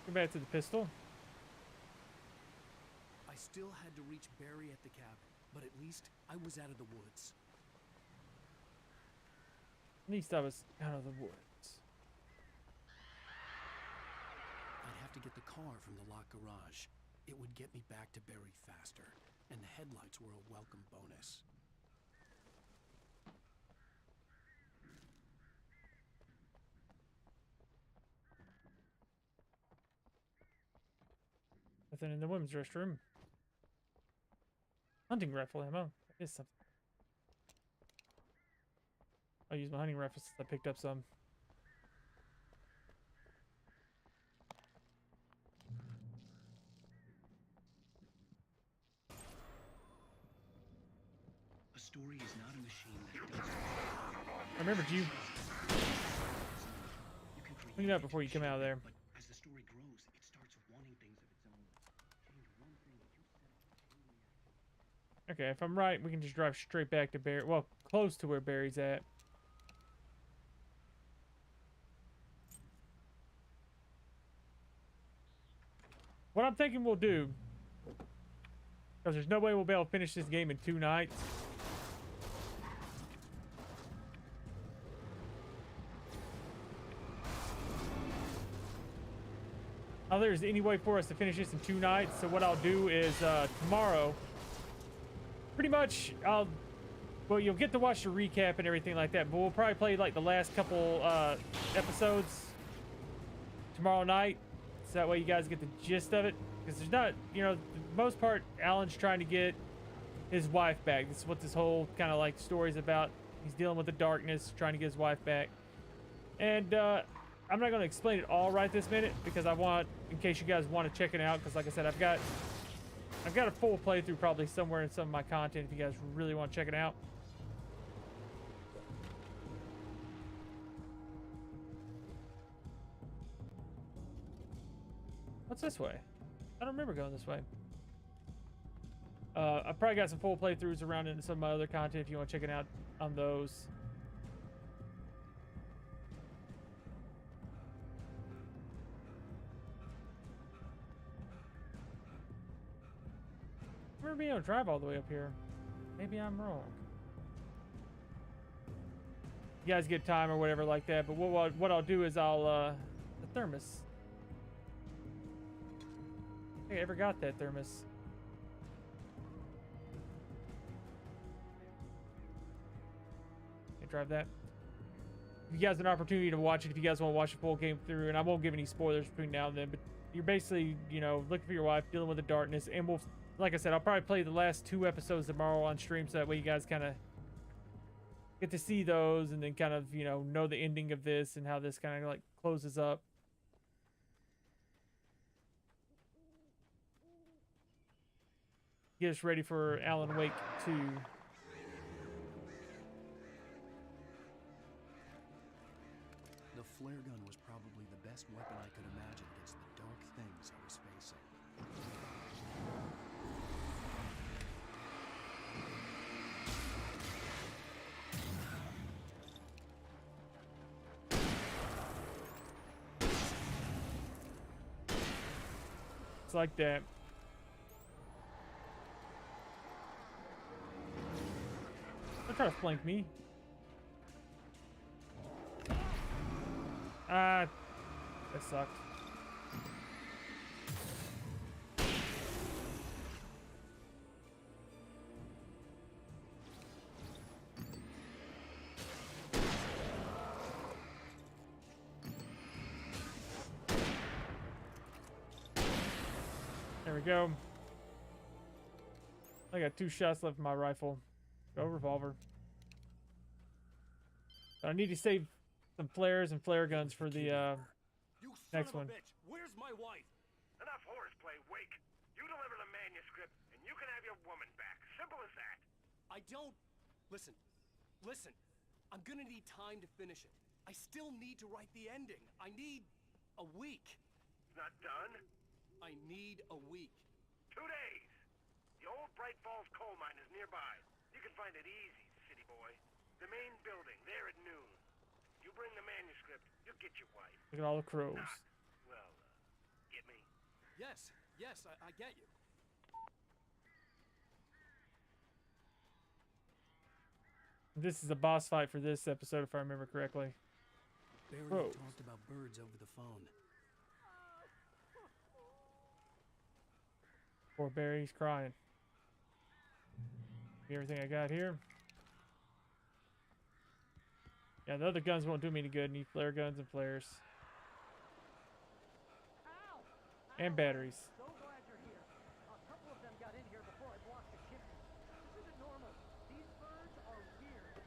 Go back to the pistol. I still had to reach Barry at the cabin, but at least I was out of the woods. At least I was out of the woods. I'd have to get the car from the locked garage. It would get me back to Barry faster, and the headlights were a welcome bonus. Nothing in the women's restroom. Hunting rifle ammo. That is something. I'll use my hunting rifle since I picked up some. A story is not a machine that does. I remembered you. Clean it up before you come out of there. But as the story grows, it starts wanting things of its own. Change one thing that you set. Okay, if I'm right, we can just drive straight back to Barry. Well, close to where Barry's at. What I'm thinking we'll do, because there's no way we'll be able to finish this game in 2 nights. Now there's any way for us to finish this in 2 nights, so what I'll do is tomorrow, pretty much well, you'll get to watch the recap and everything like that, but we'll probably play like the last couple episodes tomorrow night, so that way you guys get the gist of it. Because there's not, you know, the most part, Alan's trying to get his wife back. This is what this whole kind of like story is about. He's dealing with the darkness, trying to get his wife back. And I'm not going to explain it all right this minute, because I want, in case you guys want to check it out, because like I said, I've got a full playthrough probably somewhere in some of my content if you guys really want to check it out. What's this way? I don't remember going this way. I've probably got some full playthroughs around in some of my other content if you want to check it out on those. I remember being able to drive all the way up here. Maybe I'm wrong. You guys get time or whatever like that, but what I'll do is I'll the thermos. I think I ever got that thermos. Can drive that. If you guys have an opportunity to watch it, if you guys want to watch the full game through, and I won't give any spoilers between now and then, but you're basically, you know, looking for your wife, dealing with the darkness, and we'll, like I said, I'll probably play the last 2 episodes tomorrow on stream, so that way you guys kind of get to see those and then kind of, you know the ending of this and how this kind of like closes up. Get us ready for Alan Wake 2. The flare gun was probably the best weapon I could imagine against the dark things I was facing. It's like that. Don't try to flank me. Ah, that sucked. There we go. I got 2 shots left in my rifle. Go revolver. But I need to save some flares and flare guns for the next one. Bitch. Where's my wife? Enough horseplay, Wake. You deliver the manuscript, and you can have your woman back. Simple as that. I don't... Listen. I'm gonna need time to finish it. I still need to write the ending. I need a week. It's not done? I need a week. 2 days. The old Bright Falls coal mine is nearby. You can find it easy, city boy. The main building, there at noon. You bring the manuscript, you'll get your wife. Look at all the crows. Well, get me? Yes, I get you. This is a boss fight for this episode, if I remember correctly. Barry Crows. talked about birds over the phone. Poor Barry's crying. Everything I got here. Yeah, the other guns won't do me any good. Need flare guns and flares. And batteries. So glad you're here. A couple of them got in here before I blocked the shipment. This isn't normal. These birds are weird.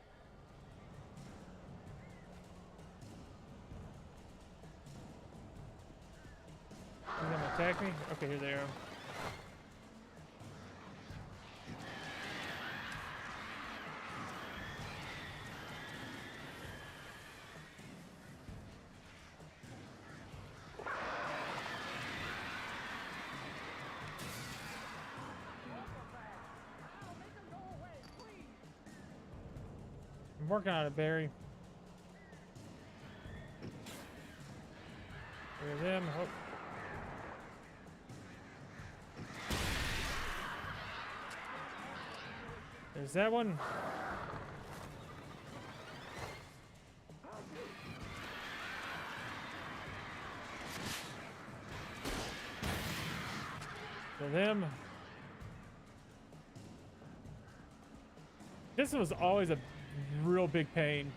Are they gonna attack me? Okay, here they are. I'm working on it, Barry. There's him. Oh. There's that one. Kill him. This was always a real big pain.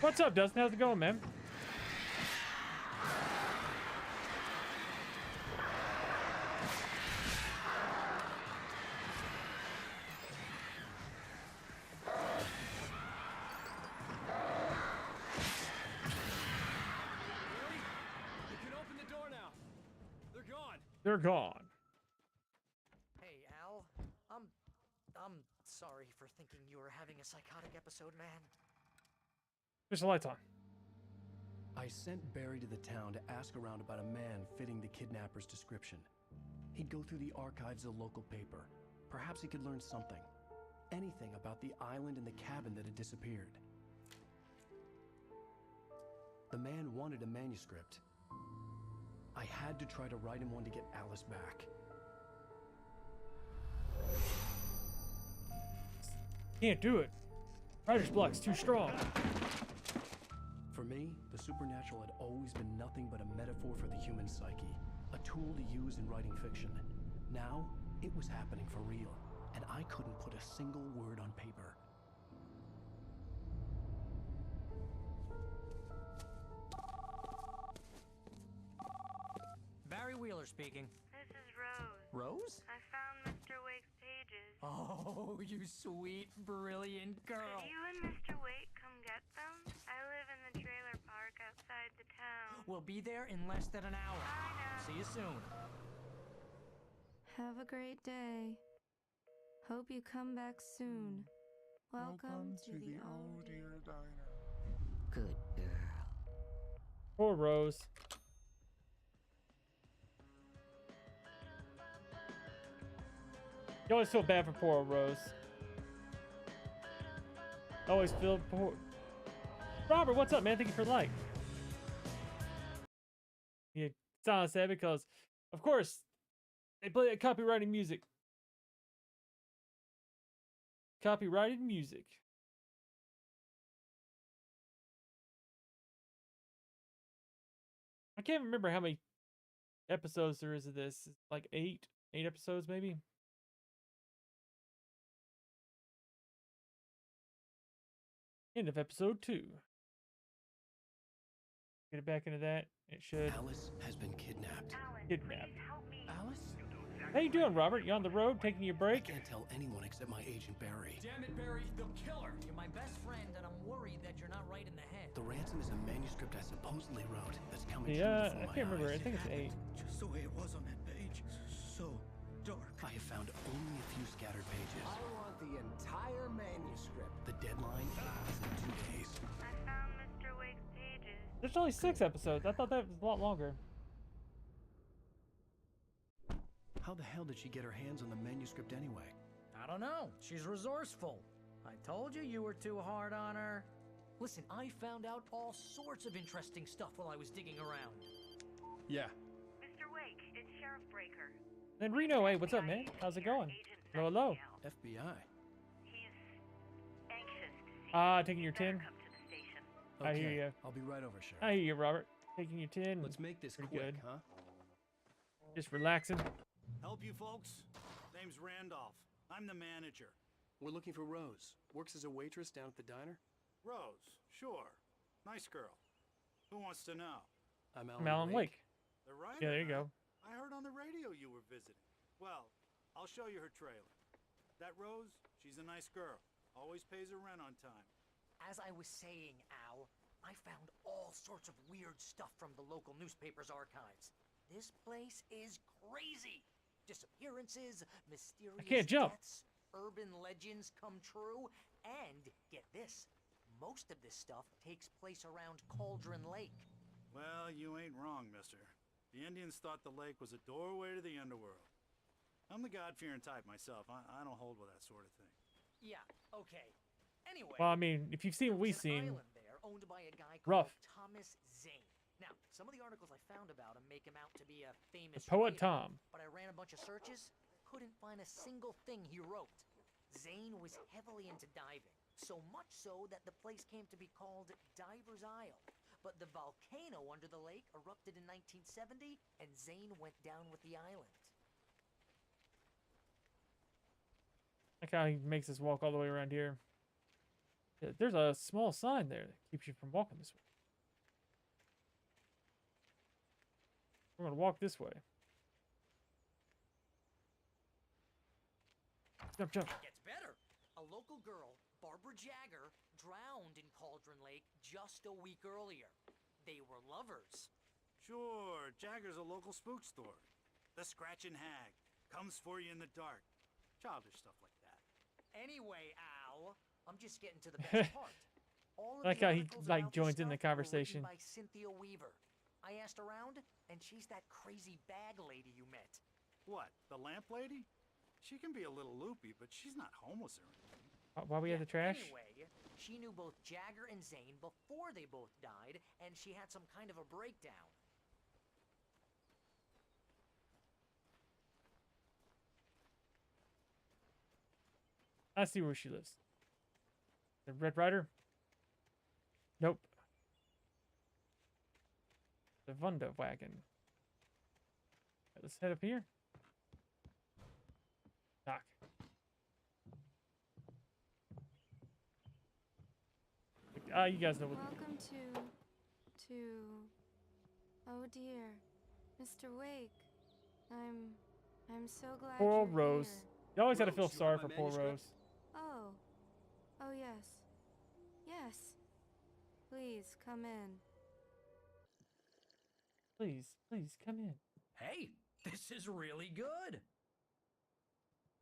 What's up, Dustin? How's it going, man? They're gone. Hey, Al. I'm sorry for thinking you were having a psychotic episode, man. There's the lights on. I sent Barry to the town to ask around about a man fitting the kidnapper's description. He'd go through the archives of the local paper. Perhaps he could learn something. Anything about the island and the cabin that had disappeared. The man wanted a manuscript. I had to try to write him one to get Alice back. Can't do it. Writer's block's too strong. For me, the supernatural had always been nothing but a metaphor for the human psyche, a tool to use in writing fiction. Now, it was happening for real, and I couldn't put a single word on paper. Barry Wheeler speaking. This is Rose. Rose? I found Mr. Wake's pages. Oh, you sweet, brilliant girl. Could you and Mr. Wake come get them? I live in the trailer park outside the town. We'll be there in less than an hour. Bye now. See you soon. Have a great day. Hope you come back soon. Welcome to the Old Dear Diner. Good girl. Poor Rose. You always feel bad for poor old Rose. Always feel poor. Robert, what's up, man? Thank you for the like. Yeah, it's on sad because, of course, they play that copyrighted music. Copyrighted music. I can't remember how many episodes there is of this. Like 8 episodes, maybe. End of episode 2. Get it back into that. It should. Alice has been kidnapped. Kidnapped. Alice? How you doing, Robert? You on the road, taking your break? I can't tell anyone except my agent Barry. Damn it, Barry, they'll kill her. You're my best friend, and I'm worried that you're not right in the head. The ransom is a manuscript I supposedly wrote that's coming Yeah, true I before can't my remember. I eyes. think it's 8. Just the way it was on that page. So dark. I have found only a few scattered pages. I want the entire manuscript. The deadline is in 2 days. I found Mr. Wake's pages. There's only 6 episodes. I thought that was a lot longer. How the hell did she get her hands on the manuscript anyway? I don't know. She's resourceful. I told you were too hard on her. Listen, I found out all sorts of interesting stuff while I was digging around. Yeah. Mr. Wake, it's Sheriff Breaker. Then Reno, hey, what's up, man? How's it going? Hello, hello. FBI. He's anxious to see Taking your tin? come to the station. I hear you. I'll be right over, Sheriff. I hear you, Robert. Taking your tin. Let's make this Pretty quick, good. huh? Just relaxing. Help you folks? Name's Randolph. I'm the manager. We're looking for Rose. Works as a waitress down at the diner. Rose, sure. Nice girl. Who wants to know? I'm Alan Wake. The writer? Yeah, there you go. I heard on the radio you were visiting. Well, I'll show you her trailer. That Rose, she's a nice girl. Always pays her rent on time. As I was saying, Al, I found all sorts of weird stuff from the local newspaper's archives. This place is crazy. Disappearances, mysterious jump. deaths, urban legends come true, and get this, most of this stuff takes place around Cauldron Lake. Well, you ain't wrong, mister. The Indians thought the lake was a doorway to the underworld. I'm the God-fearing type myself. I don't hold with that sort of thing. Yeah, okay. Anyway, Well, I mean, if you've seen what we've there's an seen, island there owned by a guy called rough. Thomas Zane. Now, some of the articles I found about him make him out to be a famous The poet writer, Tom. but I ran a bunch of searches, couldn't find a single thing he wrote. Zane was heavily into diving, so much so that the place came to be called Diver's Isle. But the volcano under the lake erupted in 1970, and Zane went down with the island. Like how he makes us walk all the way around here. Yeah, there's a small sign there that keeps you from walking this way. We're gonna walk this way. Jump, jump. It gets better. A local girl, Barbara Jagger, drowned in Cauldron Lake just a week earlier. They were lovers. Sure, Jagger's a local spook store. The Scratchin' Hag. Comes for you in the dark. Childish stuff like that. Anyway, Al, I'm just getting to the best part. All of I like the how he articles like about this joins in the stuff were written conversation. by Cynthia Weaver. I asked around, and she's that crazy bag lady you met. What, the lamp lady? She can be a little loopy, but she's not homeless or anything. Why we have the trash? Anyway, she knew both Jagger and Zane before they both died, and she had some kind of a breakdown. I see where she lives. The Red Rider? Nope. The Wunderwagen. Let's head up here. Knock. You guys know what. Welcome to. Oh dear, Mr. Wake. I'm so glad Poor old you're Rose. here. You always had to feel Rose, you sorry want for my poor manuscript? Rose. Oh yes, yes. Please come in. Please come in. Hey, this is really good.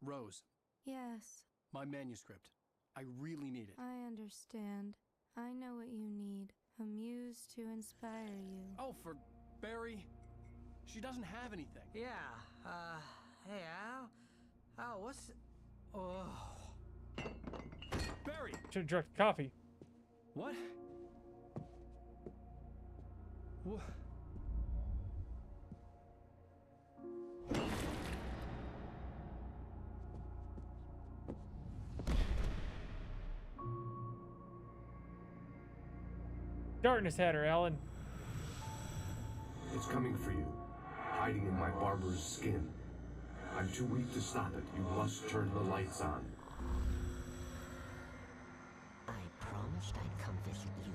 Rose, Yes, my manuscript. I really need it. I understand. I know what you need. A muse to inspire you. Oh, for Barry. She doesn't have anything. Yeah, hey, Al, what's... Oh... Barry! Should have drunk coffee. What? What? Darkness had her, Alan. It's coming for you, hiding in my barber's skin. I'm too weak to stop it. You must turn the lights on. I promised I'd come visit you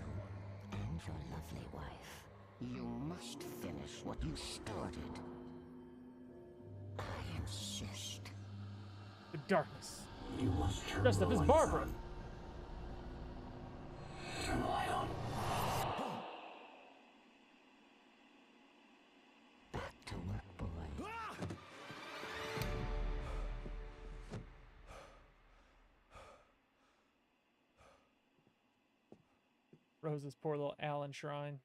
and your lovely wife. You must finish what you started. I insist. The darkness. You must turn Dressed the up as lights Barbara. on. Turn the light on. Back to work, boy. Rose's poor little Alan shrine.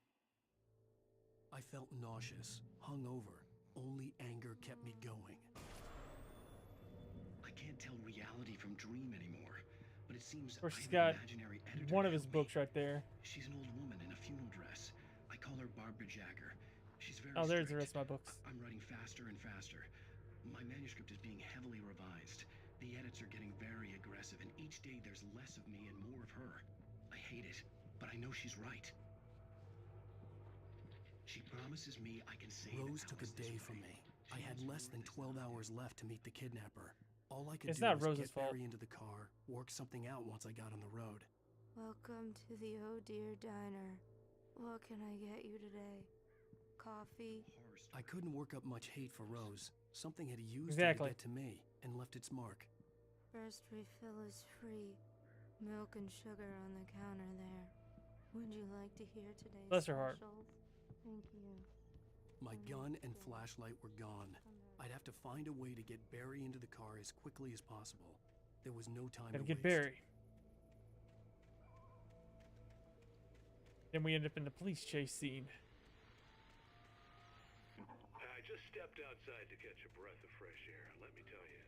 I felt nauseous, hungover. Only anger kept me going. I can't tell reality from dream anymore, but it seems Of course, I she's have got an imaginary editor one of to his help me. books right there. She's an old woman in a funeral dress. I call her Barbara Jagger. She's very Oh, there's the strict. rest of my books. I'm writing faster and faster. My manuscript is being heavily revised. The edits are getting very aggressive, and each day there's less of me and more of her. I hate it, but I know she's right. She promises me I can save Rose took a Alice this day way. from me. I had less than 12 hours left to meet the kidnapper. All I could It's do not was Rose's get fault. Barry into the car, work something out once I got on the road. Welcome to the Oh Dear Diner. What can I get you today? Coffee? I couldn't work up much hate for Rose. Something had used Exactly. her to get to me and left its mark. First refill is free. Milk and sugar on the counter there. Would you like to hear today's Bless her heart. specials? Thank you. My gun and flashlight were gone. I'd have to find a way to get Barry into the car as quickly as possible. There was no time Gotta to get waste. Barry. Then we end up in the police chase scene. I just stepped outside to catch a breath of fresh air. Let me tell you,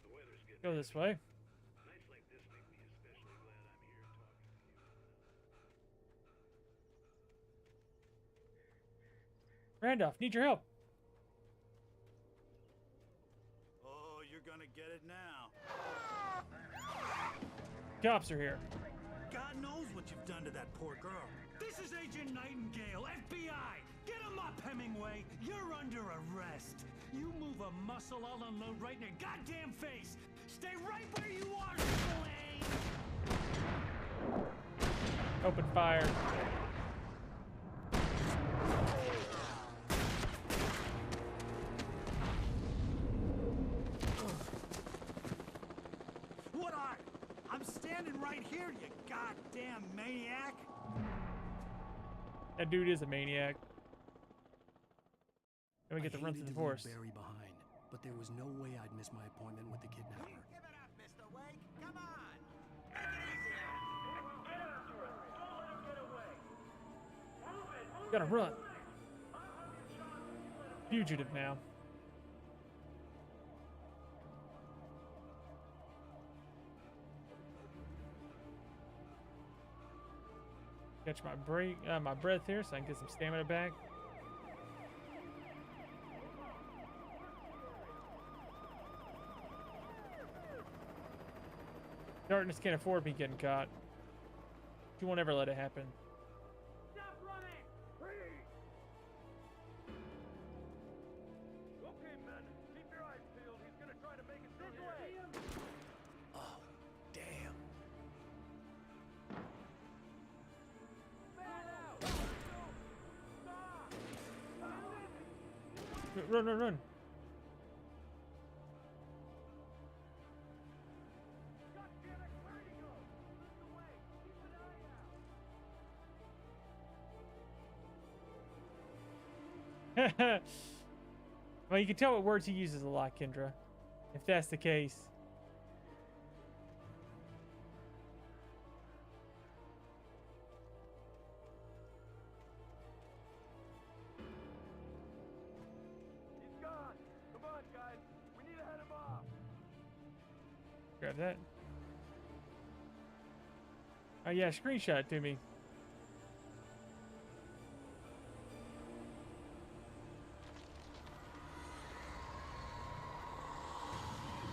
the weather's getting... Go this way. Nights like this make me especially glad I'm here talking to you. Randolph, need your help. Oh, you're gonna get it now. Cops are here. God knows what you've done to that poor girl. This is Agent Nightingale, FBI! Get him up, Hemingway! You're under arrest! You move a muscle, I'll unload right in your goddamn face! Stay right where you are, Slane! Open fire. What I'm standing right here, you goddamn maniac! That dude is a maniac. Then we get to I run hated through the to leave forest. Barry behind, but there was no way I'd miss my appointment with the kidnapper. Give it up, Mr. Wake. Come on. Gotta run. Fugitive now. Catch my breath here so I can get some stamina back. Darkness can't afford me getting caught. She won't ever let it happen. Stop running! Freeze! Okay, men, keep your eyes peeled. He's gonna try to make it this way. Run, run, run. Well, you can tell what words he uses a lot, Kendra. If that's the case. He's gone. Come on, guys. We need to head him off. Grab that. Oh yeah, screenshot it to me.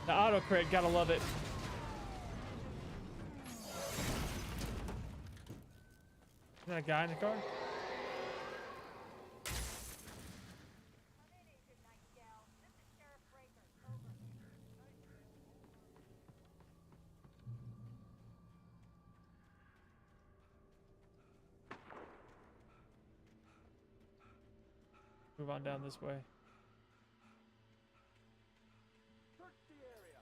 The autocrit, gotta love it. Is that a guy in the car? Move on down this way. Search the area.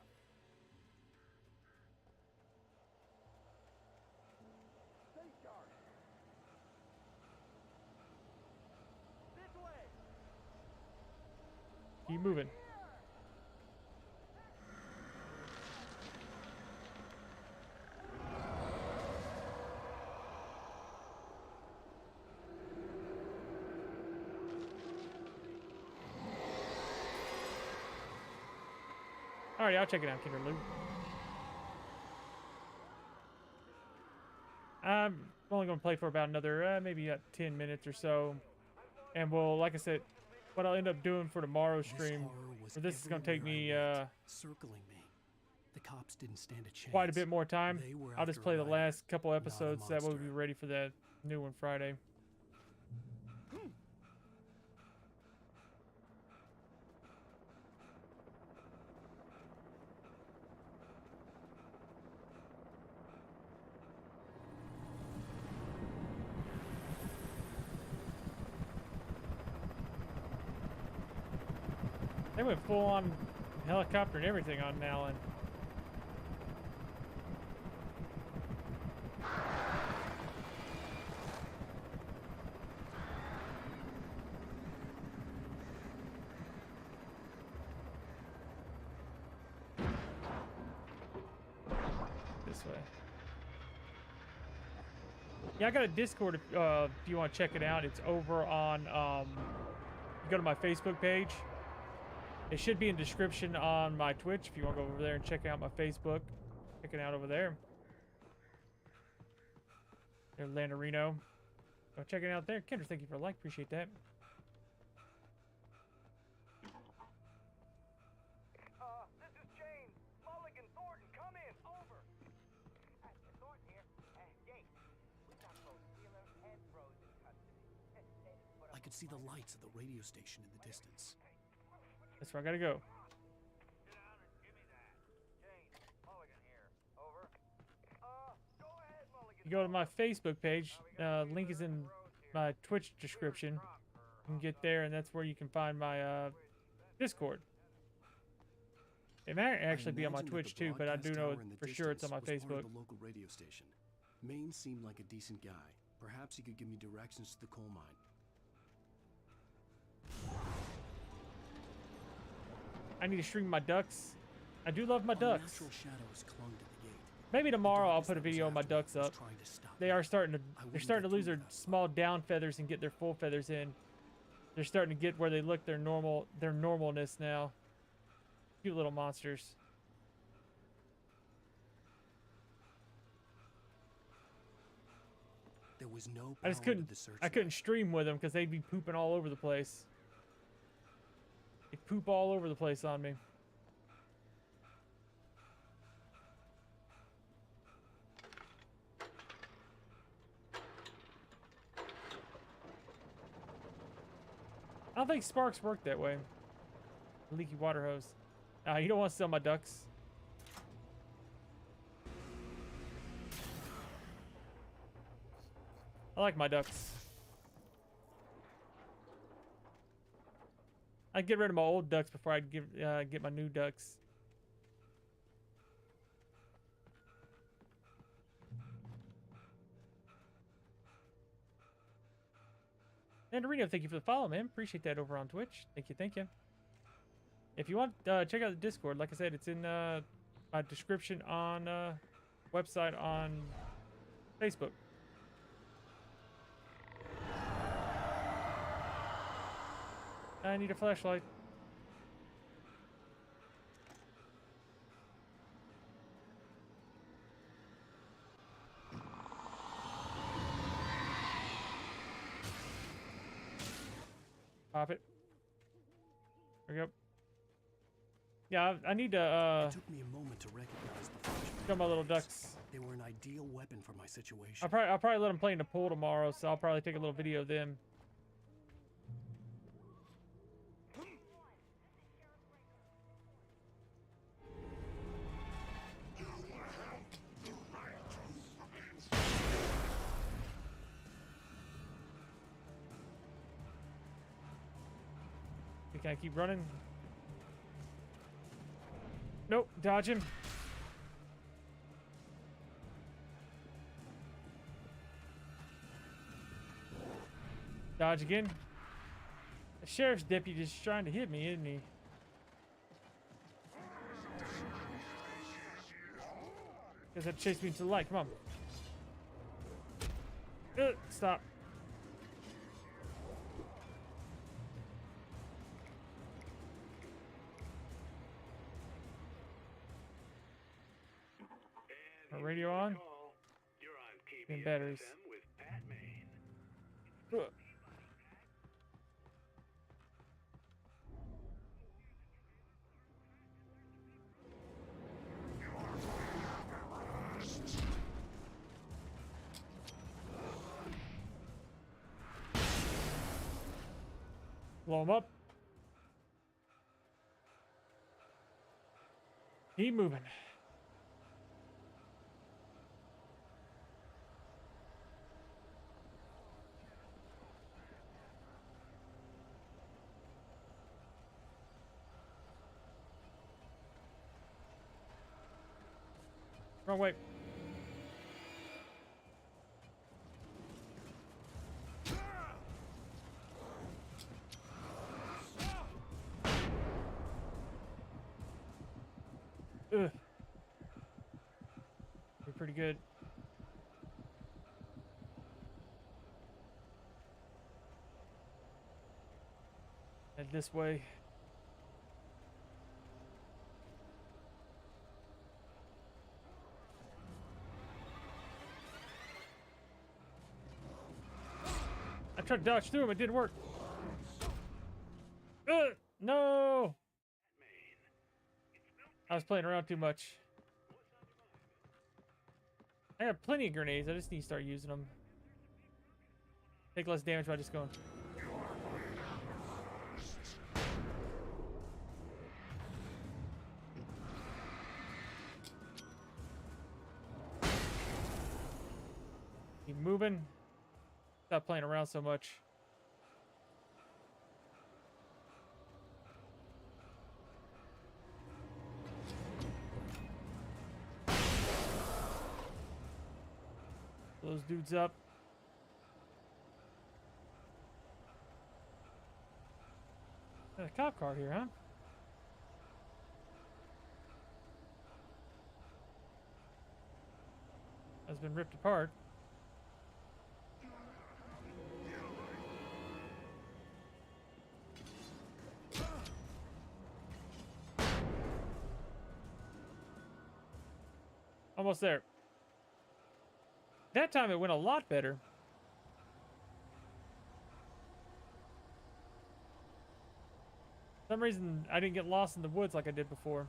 Stay sharp. This way. Keep moving. Alright, I'll check it out, Kinderloo. I'm only going to play for about another, maybe 10 minutes or so. And we'll, like I said, what I'll end up doing for tomorrow's stream, this is going to take me circling me. The cops didn't stand a chance. quite a bit more time. They were I'll just after play the Ryder, last couple not a episodes, that way we'll monster. be ready for that new one Friday. They went full on helicopter and everything on Alan. This way. Yeah, I got a Discord if you want to check it out. It's over on, you go to my Facebook page. It should be in description on my Twitch if you want to go over there and check out my Facebook. Check it out over there. There's Landerino. Go check it out there. Kendra, thank you for a like. Appreciate that. This is James. Mulligan, Thornton, come in. Over. Thornton here. Jake, we got both Wheeler and Rose in custody. I could see the lights of the radio station in the distance. That's where I gotta go. You go to my Facebook page. Link is in my Twitch description. You can get there, and that's where you can find my Discord. It might actually be on my imagined that Twitch the too, but I do broadcast know tower in the for sure it's on my distance was part Facebook. of the local radio station. Maine seemed like a decent guy. Perhaps he could give me directions to the coal mine. I need to stream my ducks. I do love my ducks. Unnatural shadows clung to the gate. Maybe tomorrow I'll put a video of my ducks up. They are starting to they're starting to lose their small down feathers and get their full feathers in. They're starting to get where they look their normalness now. Cute little monsters. There was no I just power to couldn't the search I couldn't stream with them because they'd be pooping all over the place. They poop all over the place on me. I don't think sparks work that way. Leaky water hose. You don't want to sell my ducks. I like my ducks. I'd get rid of my old ducks before I'd get my new ducks. And Reno, thank you for the follow, man. Appreciate that over on Twitch. Thank you, thank you. If you want, check out the Discord. Like I said, it's in my description on website on Facebook. I need a flashlight. Pop it. There we go. Yeah, I need to, It took me a moment to recognize the flashbangs. kill my little ducks. They were an ideal weapon for my situation. I'll probably let them play in the pool tomorrow, so I'll probably take a little video of them. Can I keep running? Nope, dodge him. Dodge again. The sheriff's deputy is trying to hit me, isn't he? Guess that chased me to the light. Come on. Stop. Radio on. And batteries. Blow him up. Keep moving. Wrong way. Ugh. You're pretty good. Head this way. I tried to dodge through him, it didn't work. No! I was playing around too much. I have plenty of grenades, I just need to start using them. Take less damage by just going. Keep moving. Stop playing around so much. Those dudes up. Got a cop car here, huh? Has been ripped apart. Almost there. That time it went a lot better. For some reason I didn't get lost in the woods like I did before.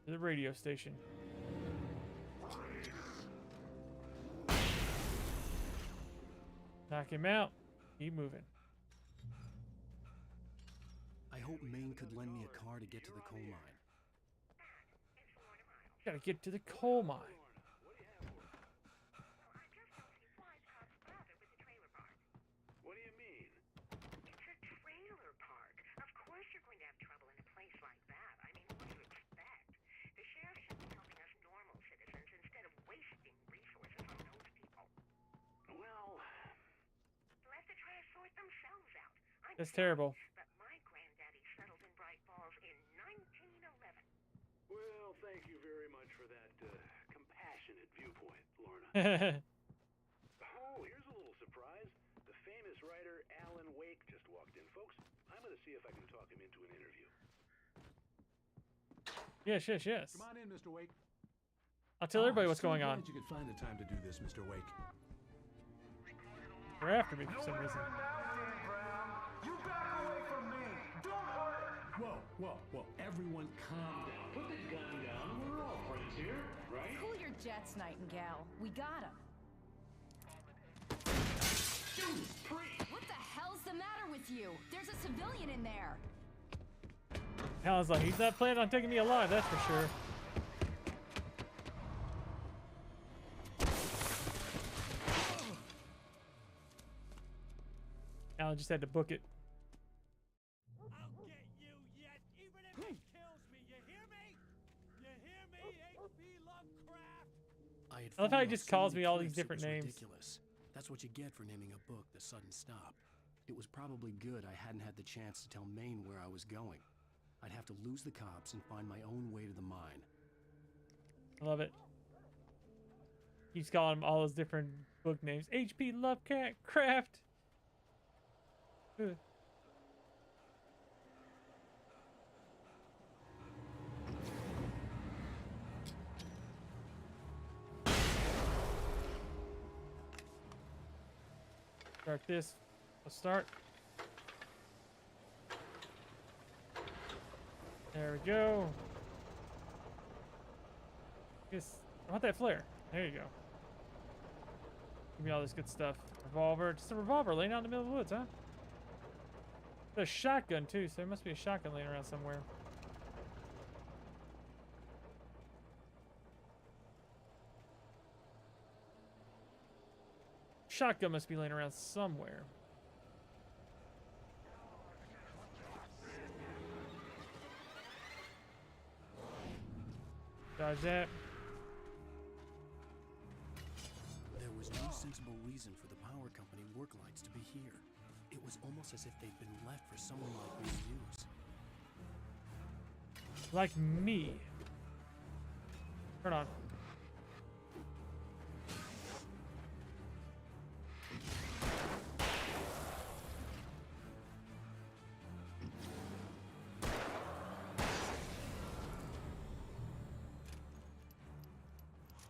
To the radio station. Knock him out. Keep moving. I hope Maine could lend me a car to get to the coal mine. Gotta get to the coal mine. That's terrible. But my granddaddy settled in Bright Falls in 1911. Well, thank you very much for that compassionate viewpoint, Lorna. Oh, here's a little surprise. The famous writer Alan Wake just walked in, folks. I'm going to see if I can talk him into an interview. Yes, yes, yes. Come on in, Mr. Wake. I'll tell everybody what's going on. Glad you could find the time to do this, Mr. Wake. They're after me for some reason. You back away from me! Don't hurt! Whoa, whoa, whoa. Everyone calm down. Put the gun down. We're all friends here, right? Cool your jets, Nightingale. We got him. What the hell's the matter with you? There's a civilian in there. Alan's like, he's not planning on taking me alive, that's for sure. Alan just had to book it. I'll get you yet, even if it kills me. You hear me? You hear me, H.P. Lovecraft? I love how he just calls me all these different names. Ridiculous. That's what you get for naming a book The Sudden Stop. It was probably good I hadn't had the chance to tell Maine where I was going. I'd have to lose the cops and find my own way to the mine. I love it. He's calling him all those different book names. H.P. Lovecraft. Ugh. Start this. Let's start. There we go. Guess I want that flare. There you go. Give me all this good stuff. Revolver. Just a revolver laying out in the middle of the woods, huh? There's a shotgun too, so there must be a shotgun laying around somewhere. Shotgun must be laying around somewhere. Dodge that. There was no sensible reason for the power company work lights to be here. It was almost as if they'd been left for someone like me to use. Like me. Turn on.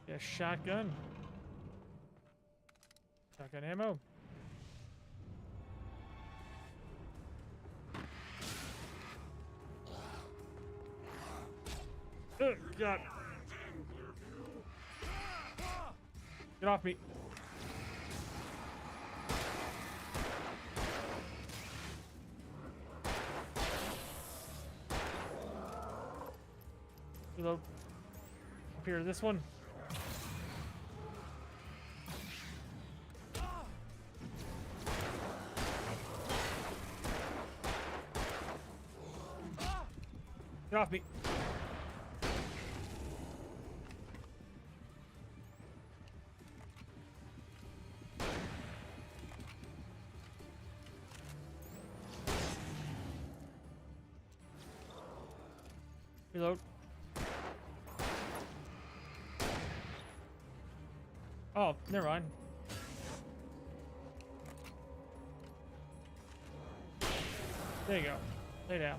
Yeah, shotgun. Shotgun ammo. Oh, God. Get off me. Reload. Up here, this one. Get off me. Reload. Oh, never mind. There you go. Lay down.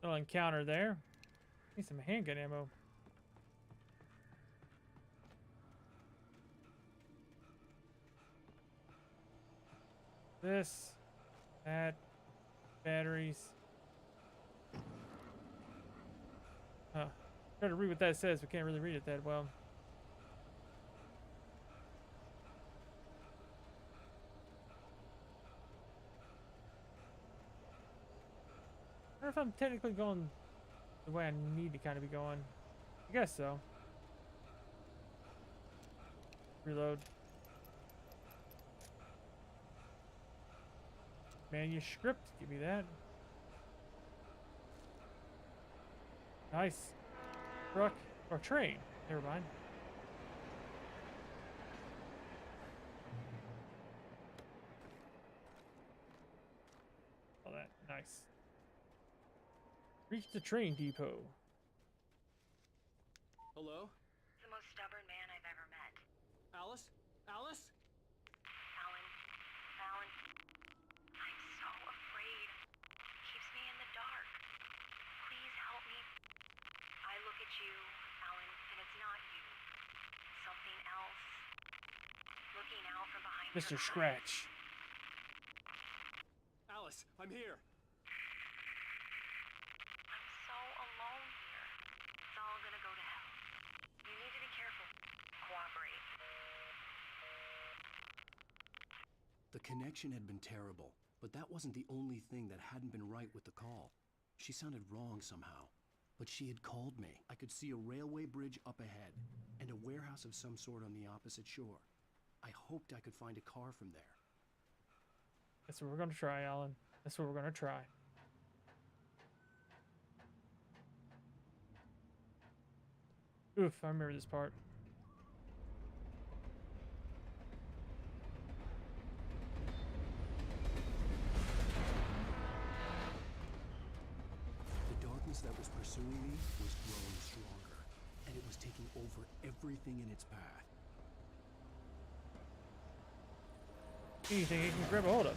No encounter there. Need some handgun ammo. This, that, batteries. Huh. Try to read what that says, but can't really read it that well. I don't know if I'm technically going the way I need to kind of be going. I guess so. Reload. Manuscript, give me that. Nice. Truck or train. Never mind. Nice. Reach the train depot. Hello? The most stubborn man I've ever met. Alice? Alice? Alan. Alan. I'm so afraid. Keeps me in the dark. Please help me. I look at you, Alan, and it's not you. Something else. Looking out from behind Mr. your Scratch. Alice, I'm here. I'm so alone here. It's all gonna go to hell. You need to be careful. Cooperate. The connection had been terrible, but that wasn't the only thing that hadn't been right with the call. She sounded wrong somehow, but she had called me. I could see a railway bridge up ahead, and a warehouse of some sort on the opposite shore. I hoped I could find a car from there. That's what we're gonna try, Alan. That's what we're gonna try. Oof, I remember this part. The darkness that was pursuing me was growing stronger, and it was taking over everything in its path. Anything you can grab a hold of.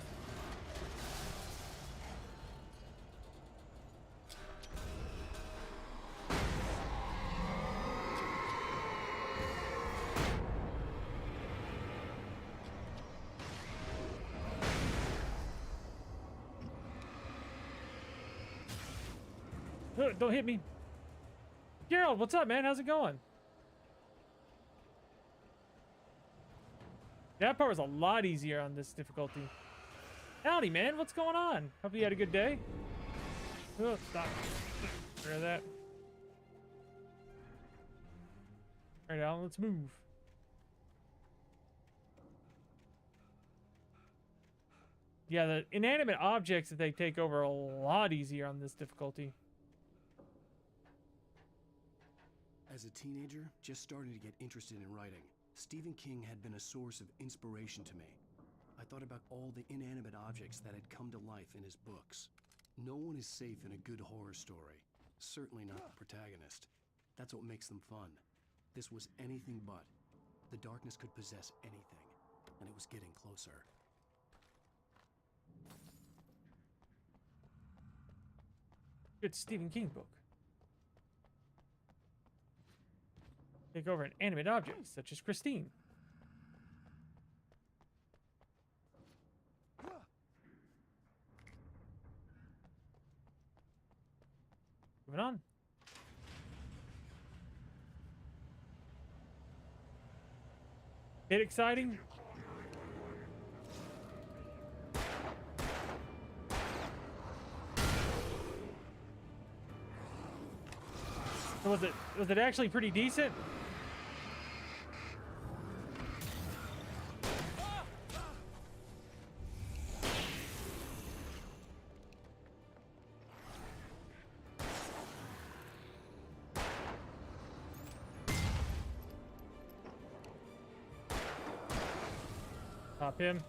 Don't hit me. Gerald, what's up, man? How's it going? That part was a lot easier on this difficulty. Howdy, man. What's going on? Hope you had a good day. Oh, stop. Get rid of that. All right, Alan, let's move. Yeah, the inanimate objects that they take over are a lot easier on this difficulty. As a teenager, just starting to get interested in writing, Stephen King had been a source of inspiration to me. I thought about all the inanimate objects that had come to life in his books. No one is safe in a good horror story. Certainly not the protagonist. That's what makes them fun. This was anything but. The darkness could possess anything, and it was getting closer. Good Stephen King book. Take over an animate object, such as Christine. Moving on. Bit exciting. So was it actually pretty decent? Pop him.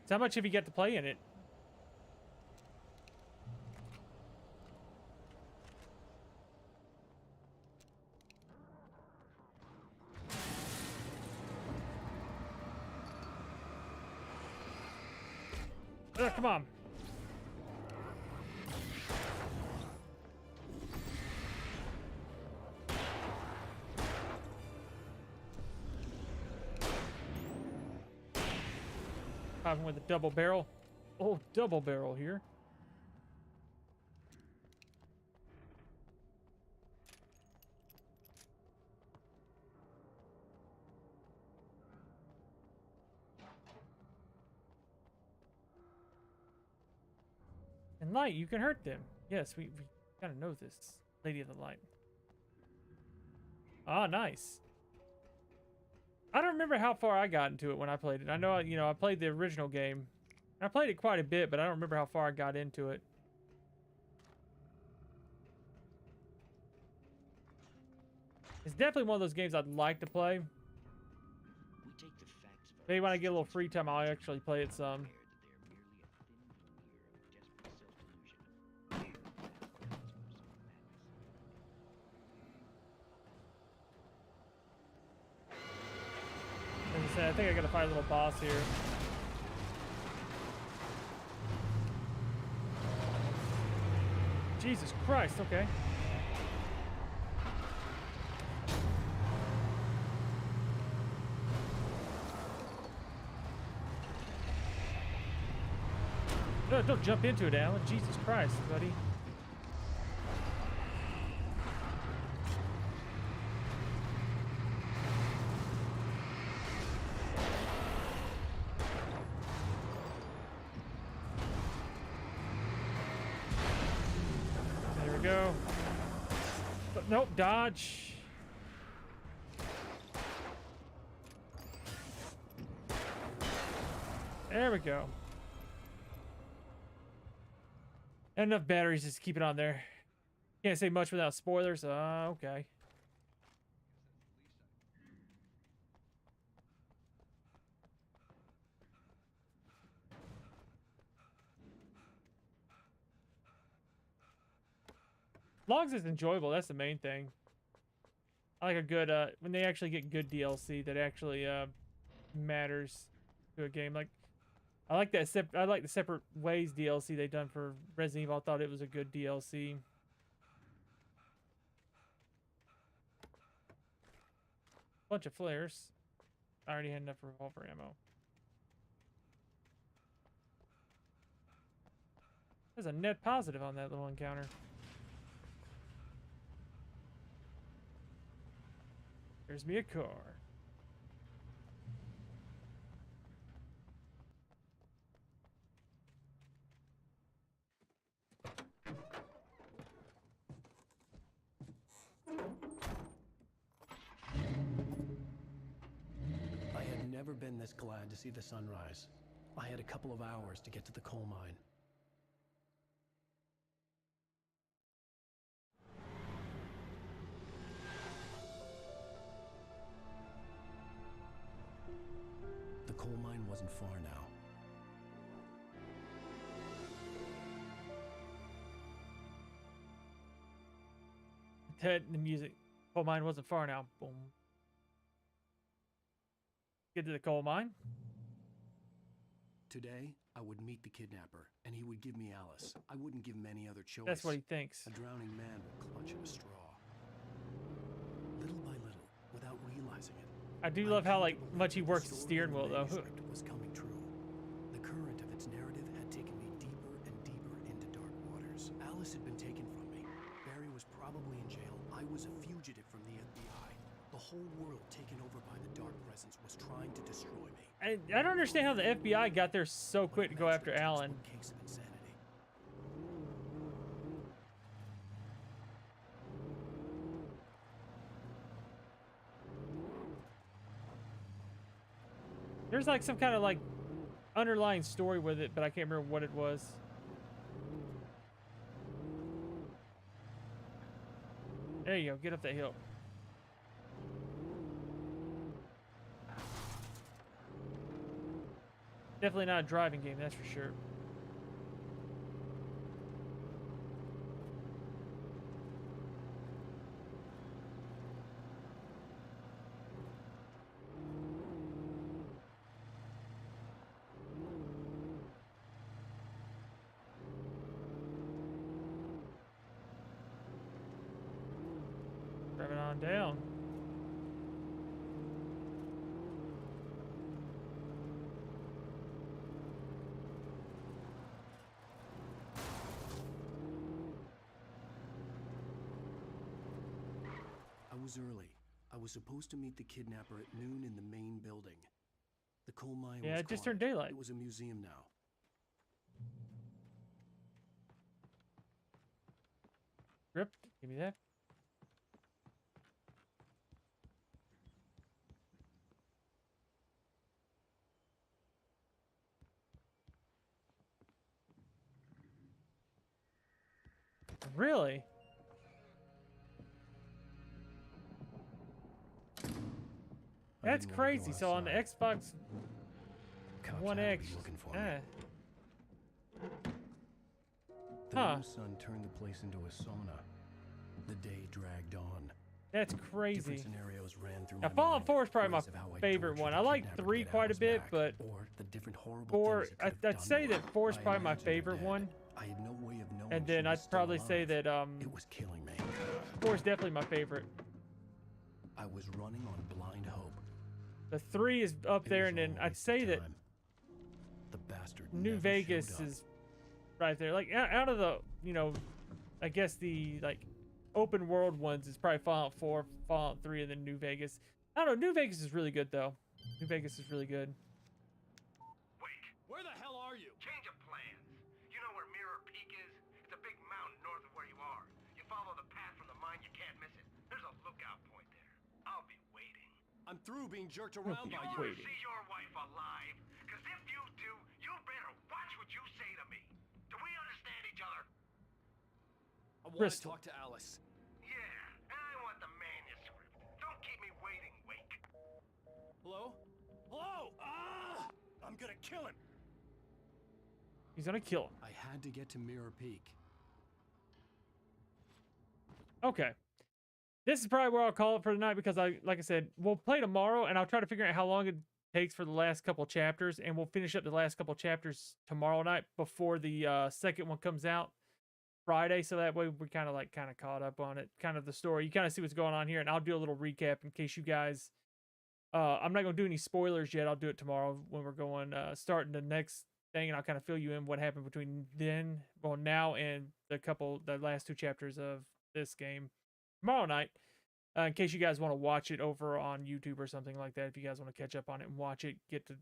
So how much have you got to play in it? Come on. Popping with a double barrel. Oh, double barrel here. And light, you can hurt them. Yes, we gotta know this. Lady of the Light. Ah, nice. I don't remember how far I got into it when I played it. I know, I played the original game. I played it quite a bit, but I don't remember how far I got into it. It's definitely one of those games I'd like to play. We take the facts Maybe when I get a little free time, I'll actually play it some. As I said, I think I gotta fight a little boss here. Jesus Christ, okay. No, don't jump into it, Alan. Jesus Christ, buddy. There we go. But nope, dodge. There we go. Enough batteries, just keep it on there. Can't say much without spoilers. Okay. Logs is enjoyable. That's the main thing. I like a good when they actually get good DLC that actually matters to a game. Like I like that. I like the Separate Ways DLC they done for Resident Evil. I thought it was a good DLC. Bunch of flares. I already had enough revolver ammo. There's a net positive on that little encounter. Here's me a car. I had never been this glad to see the sunrise. I had a couple of hours to get to the coal mine. The coal mine wasn't far now. The music. Coal mine wasn't far now. Boom. Get to the coal mine. Today, I would meet the kidnapper, and he would give me Alice. I wouldn't give him any other choice. That's what he thinks. A drowning man would clutch at a straw. Little by little, without realizing it, I do love how like much he works the steering wheel though. was coming true. The current of its narrative had taken me deeper and deeper into dark waters. Alice had been taken from me. Barry was probably in jail. I was a fugitive from the FBI. The whole world taken over by the dark presence was trying to destroy me. I don't understand how the FBI got there so quick to go after Alan. Case of insanity. There's like some kind of like underlying story with it, but I can't remember what it was. There you go, get up that hill. Definitely not a driving game, that's for sure. Drive it on down. I was early. I was supposed to meet the kidnapper at noon in the main building. The coal mine was Yeah, it just quiet. turned daylight. It was a museum now. Grip, give me that. Really? That's crazy. So on the Xbox cops 1X. had to be looking for me. The Huh. new sun turned the place into a sauna. The day dragged on. That's Different crazy. scenarios ran through Now, my Fallout mind, 4 is probably my stories of how I favorite tortured one. the I like kidnapper to 3 get quite a Alice bit, back, but or the different horrible 4, things it could have I'd done say to that her. 4 is I probably my imagined her favorite dead. one. I had no way of knowing And she then was I'd still probably say alive. that It was killing me. 4 is definitely my favorite. I was running on blind hope. The 3 is up It there, was and then all a I'd waste say of that time. The bastard New never Vegas showed up. is right there. Like out of the, I guess the like open world ones is probably Fallout 4, Fallout 3, and then New Vegas. I don't know. New Vegas is really good though. New Vegas is really good. Where the hell are you? Change of plans. You know where Mirror Peak is? It's a big mountain north of where you are. You follow the path from the mine, you can't miss it. There's a lookout point there. I'll be waiting. I'm through being jerked around by you. You wanna see your wife alive? Because if you do, you better watch what you say to me. Do we understand each other? I want to Bristol. talk to Alice. Yeah, and I want the manuscript. Don't keep me waiting, Wake. Hello? Hello? Ah! I'm gonna kill him. He's gonna kill him. I had to get to Mirror Peak. Okay. This is probably where I'll call it for the night because like I said, we'll play tomorrow and I'll try to figure out how long it takes for the last couple chapters, and we'll finish up the last couple chapters tomorrow night before the second one comes out Friday, so that way we kind of caught up on it, kind of the story. You kind of see what's going on here, and I'll do a little recap in case you guys I'm not going to do any spoilers yet. I'll do it tomorrow when we're going starting the next thing, and I'll kind of fill you in what happened between now and the last 2 chapters of this game tomorrow night, in case you guys want to watch it over on YouTube or something like that. If you guys want to catch up on it and watch it, get to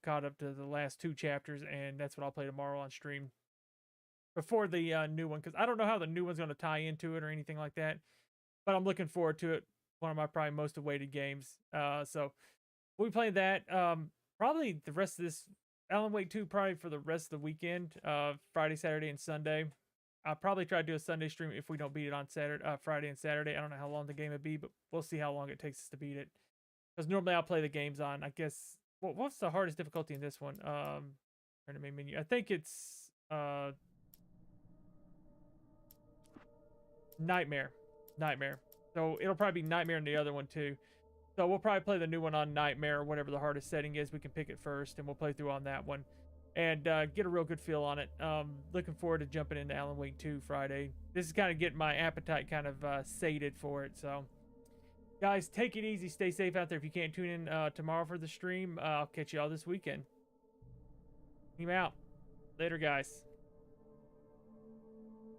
caught up to the last 2 chapters, and that's what I'll play tomorrow on stream before the new one, because I don't know how the new one's going to tie into it or anything like that, but I'm looking forward to it. One of my probably most awaited games. So we'll be playing that probably the rest of this Alan Wake 2 probably for the rest of the weekend, Friday, Saturday, and Sunday. I'll probably try to do a Sunday stream if we don't beat it on Friday and Saturday. I don't know how long the game would be, but we'll see how long it takes us to beat it. Because normally I'll play the games on, I guess, what's the hardest difficulty in this one? Turn the main menu. I think it's Nightmare. So it'll probably be Nightmare in the other one too. So we'll probably play the new one on Nightmare, or whatever the hardest setting is. We can pick it first, and we'll play through on that one and get a real good feel on it. Looking forward to jumping into Alan Wake 2 Friday. This is kind of getting my appetite kind of sated for it. So guys, take it easy. Stay safe out there. If you can't tune in tomorrow for the stream, I'll catch you all this weekend. Team out. Later, guys.